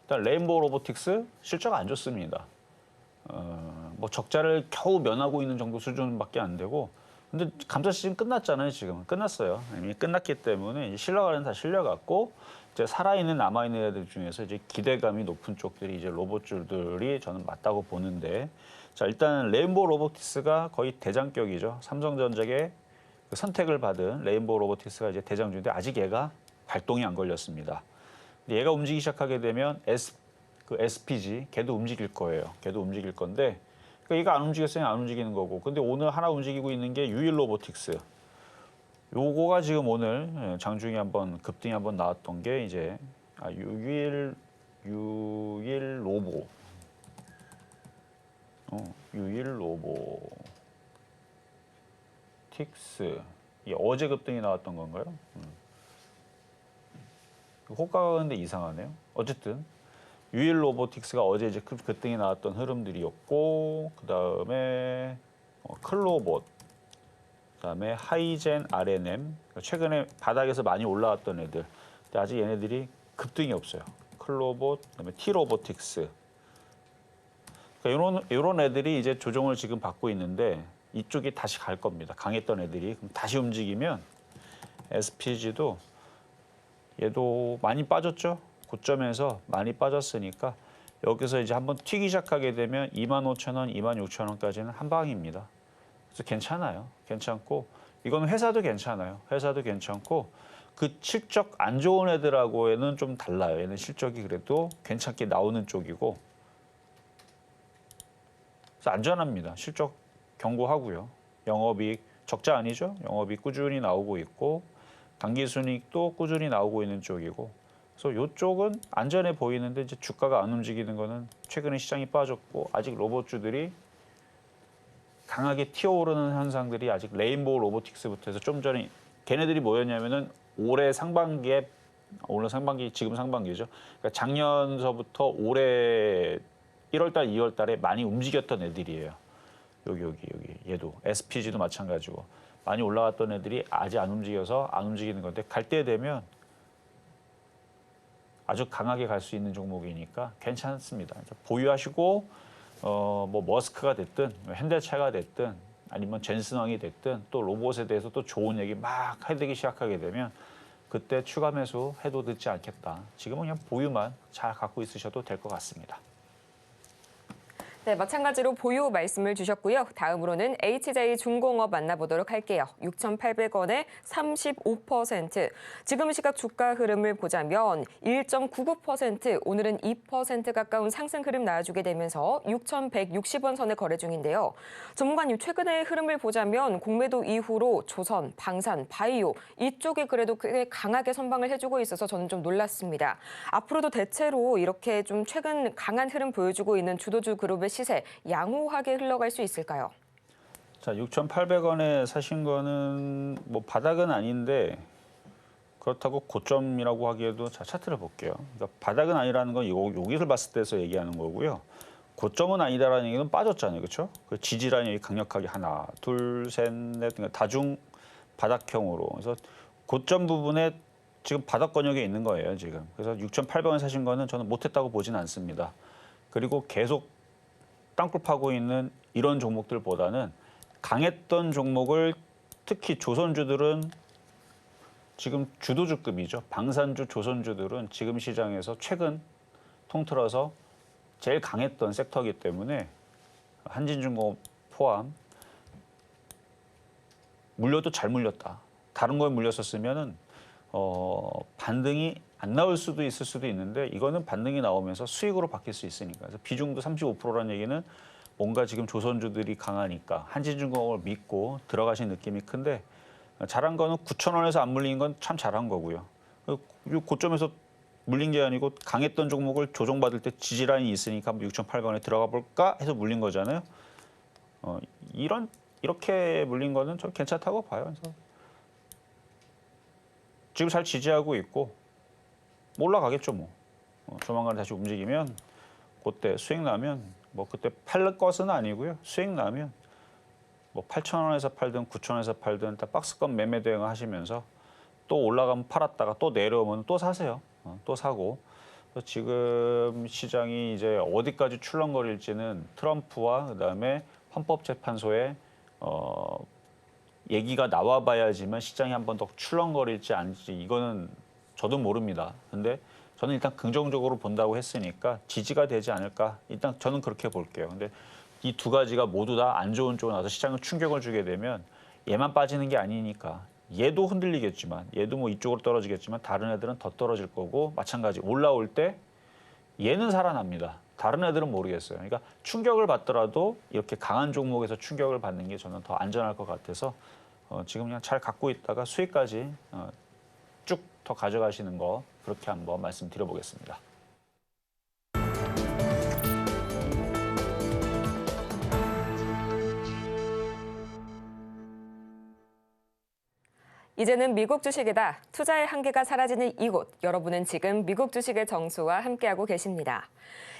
일단 레인보우 로보틱스 실적 안 좋습니다. 뭐 적자를 겨우 면하고 있는 정도 수준밖에 안 되고 근데 감사 시즌 끝났잖아요. 지금 끝났어요. 이미 끝났기 때문에 이제 실려가는 다 실려갔고 이제 살아있는 남아있는 애들 중에서 이제 기대감이 높은 쪽들이 이제 로봇주들이 저는 맞다고 보는데 자 일단 레인보우 로보틱스가 거의 대장격이죠. 삼성전자의 그 선택을 받은 레인보우 로보틱스가 이제 대장주인데 아직 얘가 발동이 안 걸렸습니다. 근데 얘가 움직이기 시작하게 되면 SPG 걔도 움직일 거예요. 걔도 움직일 건데 그러니까 얘가 안 움직였으면 안 움직이는 거고 근데 오늘 하나 움직이고 있는 게 유일 로보틱스. 요거가 지금 오늘 장중에 한번 급등이 한번 나왔던 게 이제 유일 로보. 유일 로보틱스. 이게 어제 급등이 나왔던 건가요? 호가가 근데 이상하네요. 어쨌든 유일 로보틱스가 어제 이제 급등이 나왔던 흐름들이었고 그다음에 클로봇 그다음에 하이젠 RNM 최근에 바닥에서 많이 올라왔던 애들 근데 아직 얘네들이 급등이 없어요. 클로봇 그다음에 T로보틱스 그러니까 이런 애들이 이제 조정을 지금 받고 있는데 이쪽이 다시 갈 겁니다. 강했던 애들이 그럼 다시 움직이면 SPG도 얘도 많이 빠졌죠. 고점에서 많이 빠졌으니까 여기서 이제 한번 튀기 시작하게 되면 25,000원, 26,000원까지는 한 방입니다. 그래서 괜찮아요. 괜찮고 이건 회사도 괜찮아요. 회사도 괜찮고 그 실적 안 좋은 애들하고는 좀 달라요. 얘는 실적이 그래도 괜찮게 나오는 쪽이고 그래서 안전합니다. 실적 견고하고요. 영업이익 적자 아니죠? 영업이익 꾸준히 나오고 있고 당기순이익도 꾸준히 나오고 있는 쪽이고 그래서 이쪽은 안전해 보이는데 이제 주가가 안 움직이는 거는 최근에 시장이 빠졌고 아직 로봇주들이 강하게 튀어오르는 현상들이 아직 레인보우 로보틱스부터 해서 좀 전에 걔네들이 뭐였냐면은 올해 상반기 지금 상반기죠. 그러니까 작년서부터 올해 1월달, 2월달에 많이 움직였던 애들이에요. 여기 얘도 SPG도 마찬가지고 많이 올라갔던 애들이 아직 안 움직여서 안 움직이는 건데 갈 때 되면 아주 강하게 갈 수 있는 종목이니까 괜찮습니다. 보유하시고 뭐 머스크가 됐든 현대차가 됐든 아니면 젠슨왕이 됐든 또 로봇에 대해서 또 좋은 얘기 막 해대기 시작하게 되면 그때 추가 매수 해도 늦지 않겠다. 지금은 그냥 보유만 잘 갖고 있으셔도 될 것 같습니다. 네, 마찬가지로 보유 말씀을 주셨고요. 다음으로는 HJ중공업 만나보도록 할게요. 6,800원에 35%. 지금 시각 주가 흐름을 보자면 1.99%, 오늘은 2% 가까운 상승 흐름 나와주게 되면서 6,160원 선에 거래 중인데요. 전문가님, 최근의 흐름을 보자면 공매도 이후로 조선, 방산, 바이오 이쪽에 그래도 꽤 강하게 선방을 해주고 있어서 저는 좀 놀랐습니다. 앞으로도 대체로 이렇게 좀 최근 강한 흐름 보여주고 있는 주도주 그룹의 시세 양호하게 흘러갈 수 있을까요? 자, 6,800원에 사신 거는 뭐 바닥은 아닌데 그렇다고 고점이라고 하기에도 자, 차트를 볼게요. 그러니까 바닥은 아니라는 건 여기를 봤을 때서 얘기하는 거고요. 고점은 아니다라는 얘기는 빠졌잖아요. 그렇죠? 그 지지라인이 강력하게 하나, 둘, 셋, 넷 그러니까 다중 바닥형으로. 그래서 고점 부분에 지금 바닥 권역에 있는 거예요, 지금. 그래서 6,800원 사신 거는 저는 못했다고 보진 않습니다. 그리고 계속 땅굴 파고 있는 이런 종목들보다는 강했던 종목을 특히 조선주들은 지금 주도주급이죠. 방산주, 조선주들은 지금 시장에서 최근 통틀어서 제일 강했던 섹터이기 때문에 한진중공업 포함 물려도 잘 물렸다. 다른 거에 물렸었으면은 반등이 안 나올 수도 있을 수도 있는데 이거는 반등이 나오면서 수익으로 바뀔 수 있으니까. 그래서 비중도 35%라는 얘기는 뭔가 지금 조선주들이 강하니까 한진중공업을 믿고 들어가신 느낌이 큰데 잘한 거는 9,000원에서 안 물린 건 참 잘한 거고요. 고점에서 물린 게 아니고 강했던 종목을 조정받을 때 지지라인이 있으니까 6,800원에 들어가 볼까 해서 물린 거잖아요. 이렇게 물린 거는 좀 괜찮다고 봐요. 그래서 지금 잘 지지하고 있고 올라가겠죠 뭐. 조만간 다시 움직이면 그때 수익 나면 뭐 그때 팔 것은 아니고요. 수익 나면 뭐 8,000원에서 팔든 9,000원에서 팔든 다 박스권 매매 대응 하시면서 또 올라가면 팔았다가 또 내려오면 또 사세요. 또 사고. 그래서 지금 시장이 이제 어디까지 출렁거릴지는 트럼프와 그다음에 헌법재판소의 얘기가 나와봐야지만 시장이 한 번 더 출렁거릴지 아닐지 이거는 저도 모릅니다. 근데 저는 일단 긍정적으로 본다고 했으니까 지지가 되지 않을까. 일단 저는 그렇게 볼게요. 근데 이 두 가지가 모두 다 안 좋은 쪽으로 나와서 시장을 충격을 주게 되면 얘만 빠지는 게 아니니까 얘도 흔들리겠지만 얘도 뭐 이쪽으로 떨어지겠지만 다른 애들은 더 떨어질 거고 마찬가지 올라올 때 얘는 살아납니다. 다른 애들은 모르겠어요. 그러니까 충격을 받더라도 이렇게 강한 종목에서 충격을 받는 게 저는 더 안전할 것 같아서 지금 그냥 잘 갖고 있다가 수익까지 쭉 더 가져가시는 거 그렇게 한번 말씀드려보겠습니다. 이제는 미국 주식이다. 투자의 한계가 사라지는 이곳. 여러분은 지금 미국 주식의 정수와 함께하고 계십니다.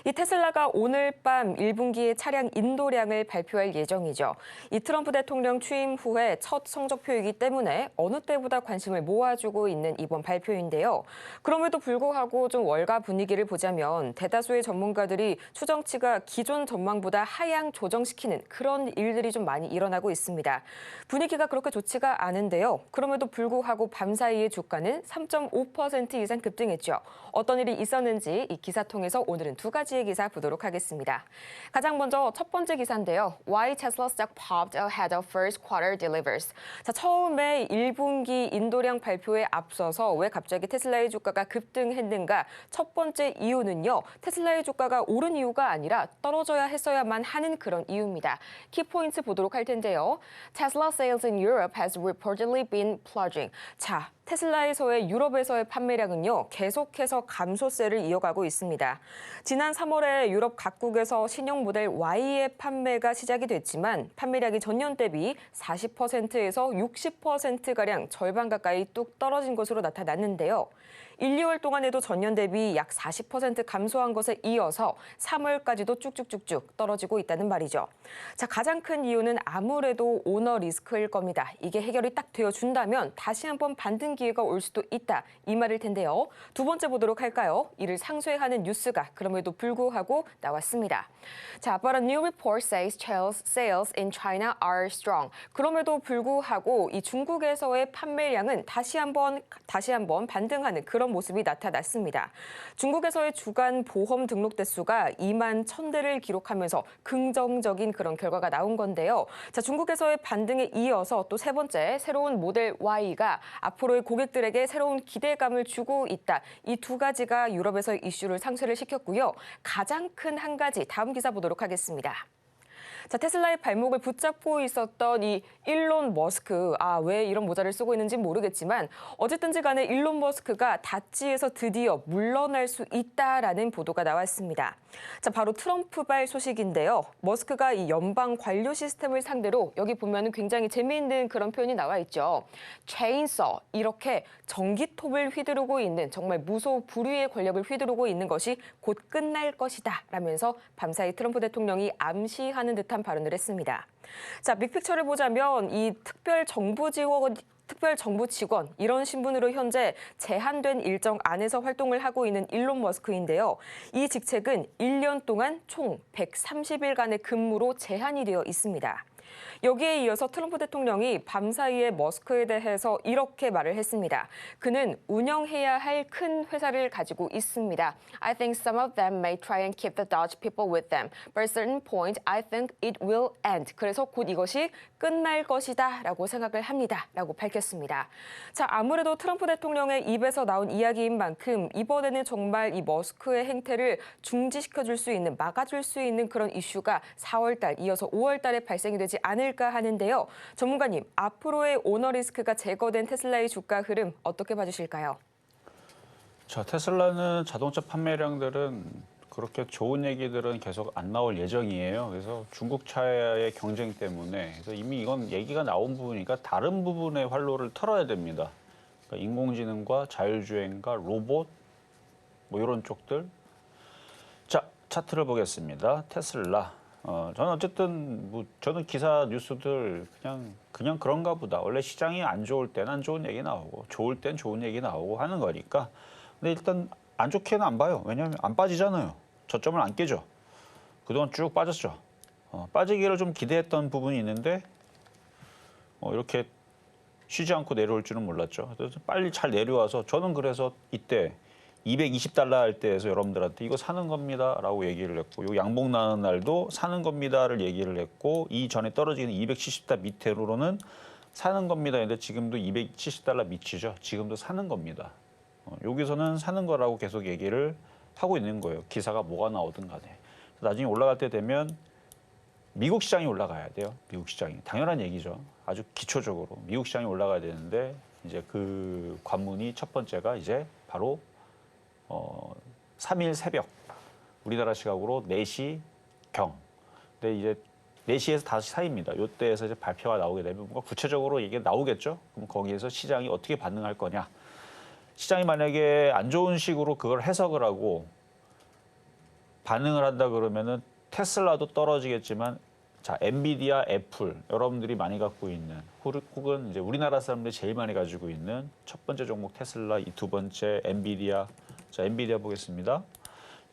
이 테슬라가 오늘 밤 1분기 차량 인도량을 발표할 예정이죠. 이 트럼프 대통령 취임 후에 첫 성적표이기 때문에 어느 때보다 관심을 모아주고 있는 이번 발표인데요. 그럼에도 불구하고 좀 월가 분위기를 보자면 대다수의 전문가들이 추정치가 기존 전망보다 하향 조정시키는 그런 일들이 좀 많이 일어나고 있습니다. 분위기가 그렇게 좋지가 않은데요. 그럼에도 불구하고 밤사이에 주가는 3.5% 이상 급등했죠. 어떤 일이 있었는지 이 기사 통해서 오늘은 두 가지의 기사 보도록 하겠습니다. 가장 먼저 첫 번째 기사인데요. Why Tesla stock popped ahead of first quarter delivers. 자, 처음에 1분기 인도량 발표에 앞서서 왜 갑자기 테슬라의 주가가 급등했는가? 첫 번째 이유는요. 테슬라의 주가가 오른 이유가 아니라 떨어져야 했어야만 하는 그런 이유입니다. 키포인트 보도록 할 텐데요. Tesla sales in Europe has reportedly been plunging. 자, 테슬라에서의 유럽에서의 판매량은요, 계속해서 감소세를 이어가고 있습니다. 지난 3월에 유럽 각국에서 신형 모델 Y의 판매가 시작이 됐지만 판매량이 전년 대비 40%에서 60%가량 절반 가까이 뚝 떨어진 것으로 나타났는데요. 1, 2월 동안에도 전년 대비 약 40% 감소한 것에 이어서 3월까지도 쭉쭉쭉쭉 떨어지고 있다는 말이죠. 자, 가장 큰 이유는 아무래도 오너 리스크일 겁니다. 이게 해결이 딱 되어준다면 다시 한번 반등 기회가 올 수도 있다. 이 말일 텐데요. 두 번째 보도록 할까요? 이를 상쇄하는 뉴스가 그럼에도 불구하고 나왔습니다. 자, but a new report says sales in China are strong. 그럼에도 불구하고 이 중국에서의 판매량은 다시 한번 반등하는 그런 모습이 나타났습니다. 중국에서의 주간 보험 등록 대수가 2만 1,000대를 기록하면서 긍정적인 그런 결과가 나온 건데요. 자, 중국에서의 반등에 이어서 또 세 번째 새로운 모델 Y가 앞으로의 고객들에게 새로운 기대감을 주고 있다. 이 두 가지가 유럽에서의 이슈를 상쇄를 시켰고요. 가장 큰 한 가지 다음 기사 보도록 하겠습니다. 자, 테슬라의 발목을 붙잡고 있었던 이 일론 머스크. 왜 이런 모자를 쓰고 있는지 모르겠지만 어쨌든지 간에 일론 머스크가 다찌에서 드디어 물러날 수 있다라는 보도가 나왔습니다. 자, 바로 트럼프발 소식인데요. 머스크가 이 연방 관료 시스템을 상대로 여기 보면 굉장히 재미있는 그런 표현이 나와 있죠. 체인서, 이렇게 전기톱을 휘두르고 있는 정말 무소불위의 권력을 휘두르고 있는 것이 곧 끝날 것이다 라면서 밤사이 트럼프 대통령이 암시하는 듯한 발언을 했습니다. 자, 빅픽처를 보자면 이 특별 정부 직원 이런 신분으로 현재 제한된 일정 안에서 활동을 하고 있는 일론 머스크인데요. 이 직책은 1년 동안 총 130일간의 근무로 제한이 되어 있습니다. 여기에 이어서 트럼프 대통령이 밤사이에 머스크에 대해서 이렇게 말을 했습니다. 그는 운영해야 할 큰 회사를 가지고 있습니다. I think some of them may try and keep the Dodge people with them. But at a certain point, I think it will end. 그래서 곧 이것이 끝날 것이다 라고 생각을 합니다. 라고 밝혔습니다. 자, 아무래도 트럼프 대통령의 입에서 나온 이야기인 만큼 이번에는 정말 이 머스크의 행태를 중지시켜줄 수 있는, 막아줄 수 있는 그런 이슈가 4월 달 이어서 5월 달에 발생이 되지 않을까 하는데요. 전문가님, 앞으로의 오너 리스크가 제거된 테슬라의 주가 흐름 어떻게 봐주실까요? 자, 테슬라는 자동차 판매량들은 그렇게 좋은 얘기들은 계속 안 나올 예정이에요. 그래서 중국 차의 경쟁 때문에 그래서 이미 이건 얘기가 나온 부분이니까 다른 부분의 활로를 털어야 됩니다. 그러니까 인공지능과 자율주행과 로봇 뭐 이런 쪽들. 자, 차트를 보겠습니다. 테슬라. 저는 어쨌든 저는 기사 뉴스들 그냥 그런가 보다. 원래 시장이 안 좋을 때는 안 좋은 얘기 나오고 좋을 땐 좋은 얘기 나오고 하는 거니까. 근데 일단 안 좋게는 안 봐요. 왜냐하면 안 빠지잖아요. 저점을 안 깨죠. 그동안 쭉 빠졌죠. 빠지기를 좀 기대했던 부분이 있는데 이렇게 쉬지 않고 내려올 줄은 몰랐죠. 그래서 빨리 잘 내려와서 저는 그래서 이때 220달러 할 때에서 여러분들한테 이거 사는 겁니다라고 얘기를 했고 요 양봉 나는 날도 사는 겁니다를 얘기를 했고 이전에 떨어지는 270달러 밑으로는 사는 겁니다. 근데 지금도 270달러 밑이죠. 지금도 사는 겁니다. 여기서는 사는 거라고 계속 얘기를 하고 있는 거예요. 기사가 뭐가 나오든 간에. 나중에 올라갈 때 되면 미국 시장이 올라가야 돼요. 미국 시장이. 당연한 얘기죠. 아주 기초적으로. 미국 시장이 올라가야 되는데 이제 그 관문이 첫 번째가 이제 바로 3일 새벽 우리나라 시각으로 4시 경. 근데 이제 4시에서 5시 사이입니다. 이때에서 이제 발표가 나오게 되면 뭔가 구체적으로 이게 나오겠죠. 그럼 거기에서 시장이 어떻게 반응할 거냐. 시장이 만약에 안 좋은 식으로 그걸 해석을 하고 반응을 한다 그러면은 테슬라도 떨어지겠지만 자, 엔비디아, 애플 여러분들이 많이 갖고 있는 혹은 이제 우리나라 사람들이 제일 많이 가지고 있는 첫 번째 종목 테슬라, 이 두 번째 엔비디아. 자, 엔비디아 보겠습니다.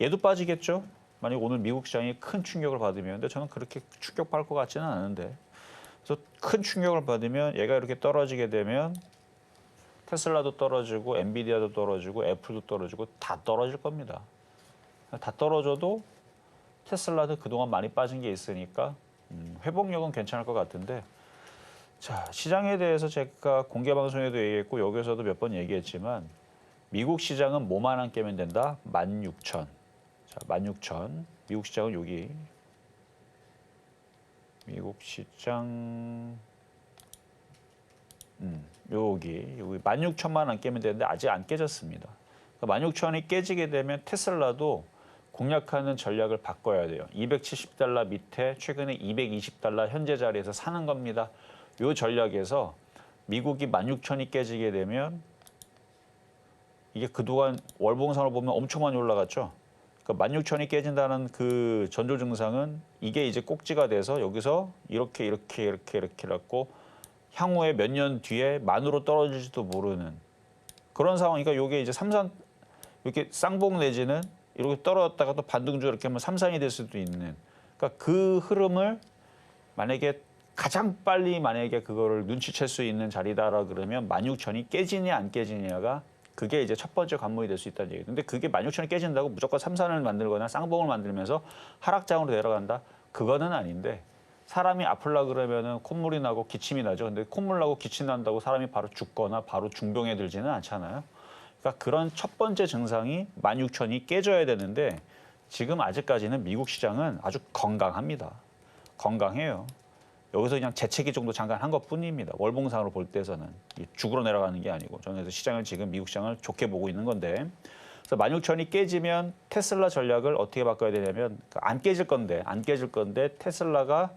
얘도 빠지겠죠. 만약 오늘 미국 시장이 큰 충격을 받으면, 근데 저는 그렇게 충격받을 것 같지는 않은데, 그래서 큰 충격을 받으면 얘가 이렇게 떨어지게 되면 테슬라도 떨어지고 엔비디아도 떨어지고 애플도 떨어지고 다 떨어질 겁니다. 다 떨어져도 테슬라도 그동안 많이 빠진 게 있으니까 회복력은 괜찮을 것 같은데 자, 시장에 대해서 제가 공개 방송에도 얘기했고 여기서도 몇 번 얘기했지만 미국 시장은 뭐만 안 깨면 된다? 16,000. 자, 16,000. 미국 시장은 여기. 미국 시장 여기 16,000만 안 깨면 되는데 아직 안 깨졌습니다. 그러니까 16,000이 깨지게 되면 테슬라도 공략하는 전략을 바꿔야 돼요. 270달러 밑에 최근에 220달러 현재 자리에서 사는 겁니다. 이 전략에서 미국이 16,000이 깨지게 되면 이게 그동안 월봉상으로 보면 엄청 많이 올라갔죠. 그러니까 16,000이 깨진다는 그 전조 증상은 이게 이제 꼭지가 돼서 여기서 이렇게 해갖고 향후에 몇 년 뒤에 만으로 떨어질지도 모르는 그런 상황이니까 이게 이제 삼산 이렇게 쌍봉 내지는 이렇게 떨어졌다가 또 반등주 이렇게 하면 삼산이 될 수도 있는 그러니까 그 흐름을 만약에 가장 빨리 만약에 그거를 눈치챌 수 있는 자리다라 그러면 16,000이 깨지냐 안 깨지냐가 그게 이제 첫 번째 관문이 될 수 있다는 얘기예요. 근데 그게 16,000이 깨진다고 무조건 삼산을 만들거나 쌍봉을 만들면서 하락장으로 내려간다? 그거는 아닌데 사람이 아플라 그러면은 콧물이 나고 기침이 나죠. 근데 콧물 나고 기침 난다고 사람이 바로 죽거나 바로 중병에 들지는 않잖아요. 그러니까 그런 첫 번째 증상이 16,000이 깨져야 되는데 지금 아직까지는 미국 시장은 아주 건강합니다. 건강해요. 여기서 그냥 재채기 정도 잠깐 한 것뿐입니다. 월봉상으로 볼 때서는 죽으러 내려가는 게 아니고 저는 그래서 시장을 지금 미국 시장을 좋게 보고 있는 건데 그래서 16,000이 깨지면 테슬라 전략을 어떻게 바꿔야 되냐면 안 깨질 건데 테슬라가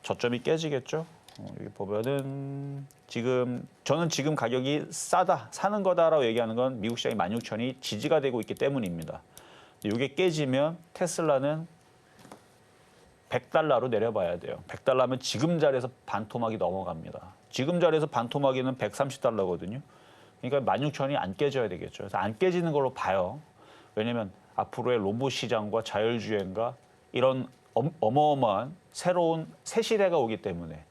저점이 깨지겠죠. 여기 보면은 저는 지금 가격이 싸다 사는 거다라고 얘기하는 건 미국 시장이 16,000이 지지가 되고 있기 때문입니다. 이게 깨지면 테슬라는 100달러로 내려봐야 돼요. 100달러면 지금 자리에서 반토막이 넘어갑니다. 지금 자리에서 반토막이는 130달러거든요. 그러니까 16,000이 안 깨져야 되겠죠. 그래서 안 깨지는 걸로 봐요. 왜냐하면 앞으로의 로봇 시장과 자율주행과 이런 어마어마한 새로운 새 시대가 오기 때문에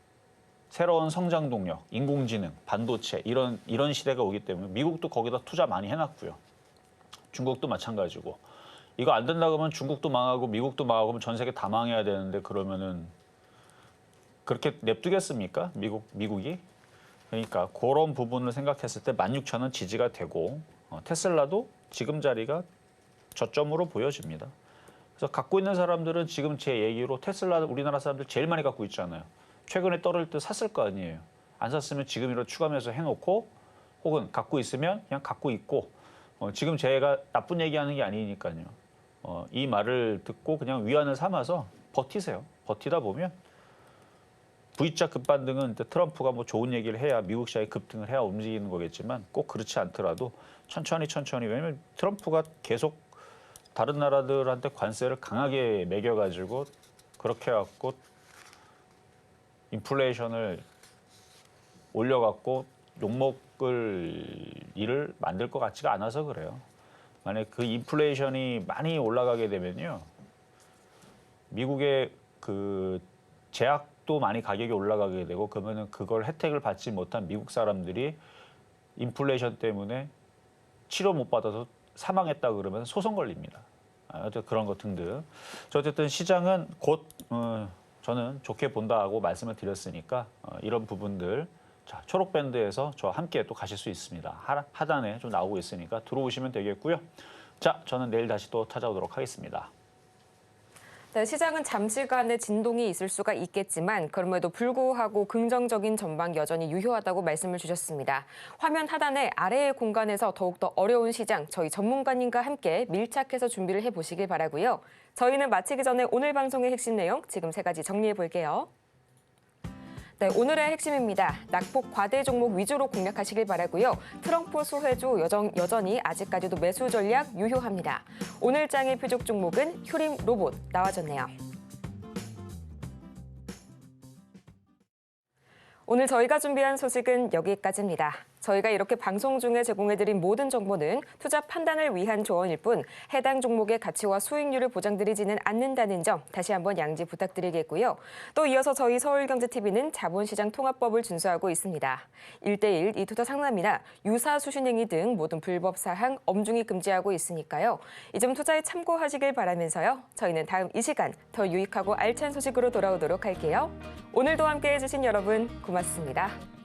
새로운 성장 동력, 인공지능, 반도체 이런 시대가 오기 때문에 미국도 거기다 투자 많이 해놨고요. 중국도 마찬가지고. 이거 안 된다 그러면 중국도 망하고 미국도 망하고 그러면 전 세계 다 망해야 되는데 그러면은 그렇게 냅두겠습니까? 미국이? 그러니까 그런 부분을 생각했을 때 16,000은 지지가 되고 테슬라도 지금 자리가 저점으로 보여집니다. 그래서 갖고 있는 사람들은 지금 제 얘기로 테슬라 우리나라 사람들 제일 많이 갖고 있잖아요. 최근에 떨어질 때 샀을 거 아니에요. 안 샀으면 지금 이런 추가매수 해놓고 혹은 갖고 있으면 그냥 갖고 있고 지금 제가 나쁜 얘기하는 게 아니니까요. 이 말을 듣고 그냥 위안을 삼아서 버티세요. 버티다 보면 V자 급반등은 트럼프가 뭐 좋은 얘기를 해야 미국 시장이 급등을 해야 움직이는 거겠지만 꼭 그렇지 않더라도 천천히 왜냐면 트럼프가 계속 다른 나라들한테 관세를 강하게 매겨가지고 그렇게 해갖고 인플레이션을 올려갖고 욕먹을 일을 만들 것 같지가 않아서 그래요. 만약 그 인플레이션이 많이 올라가게 되면요, 미국의 그 제약도 많이 가격이 올라가게 되고 그러면은 그걸 혜택을 받지 못한 미국 사람들이 인플레이션 때문에 치료 못 받아서 사망했다 그러면 소송 걸립니다. 그런 것 등등. 어쨌든 시장은 곧 저는 좋게 본다고 말씀을 드렸으니까 이런 부분들 자, 초록 밴드에서 저와 함께 또 가실 수 있습니다. 하단에 좀 나오고 있으니까 들어오시면 되겠고요. 자, 저는 내일 다시 또 찾아오도록 하겠습니다. 네, 시장은 잠시간의 진동이 있을 수가 있겠지만 그럼에도 불구하고 긍정적인 전망 여전히 유효하다고 말씀을 주셨습니다. 화면 하단의 아래의 공간에서 더욱더 어려운 시장 저희 전문가님과 함께 밀착해서 준비를 해보시길 바라고요. 저희는 마치기 전에 오늘 방송의 핵심 내용 지금 3가지 정리해 볼게요. 네, 오늘의 핵심입니다. 낙폭 과대 종목 위주로 공략하시길 바라고요. 트럼프 소회주 여전히 아직까지도 매수 전략 유효합니다. 오늘 장의 표적 종목은 효림 로봇 나와줬네요. 오늘 저희가 준비한 소식은 여기까지입니다. 저희가 이렇게 방송 중에 제공해드린 모든 정보는 투자 판단을 위한 조언일 뿐 해당 종목의 가치와 수익률을 보장드리지는 않는다는 점 다시 한번 양지 부탁드리겠고요. 또 이어서 저희 서울경제TV는 자본시장 통합법을 준수하고 있습니다. 1대1 이투자 상담이나 유사 수신행위 등 모든 불법 사항 엄중히 금지하고 있으니까요. 이 점 투자에 참고하시길 바라면서요. 저희는 다음 이 시간 더 유익하고 알찬 소식으로 돌아오도록 할게요. 오늘도 함께해 주신 여러분 고맙습니다.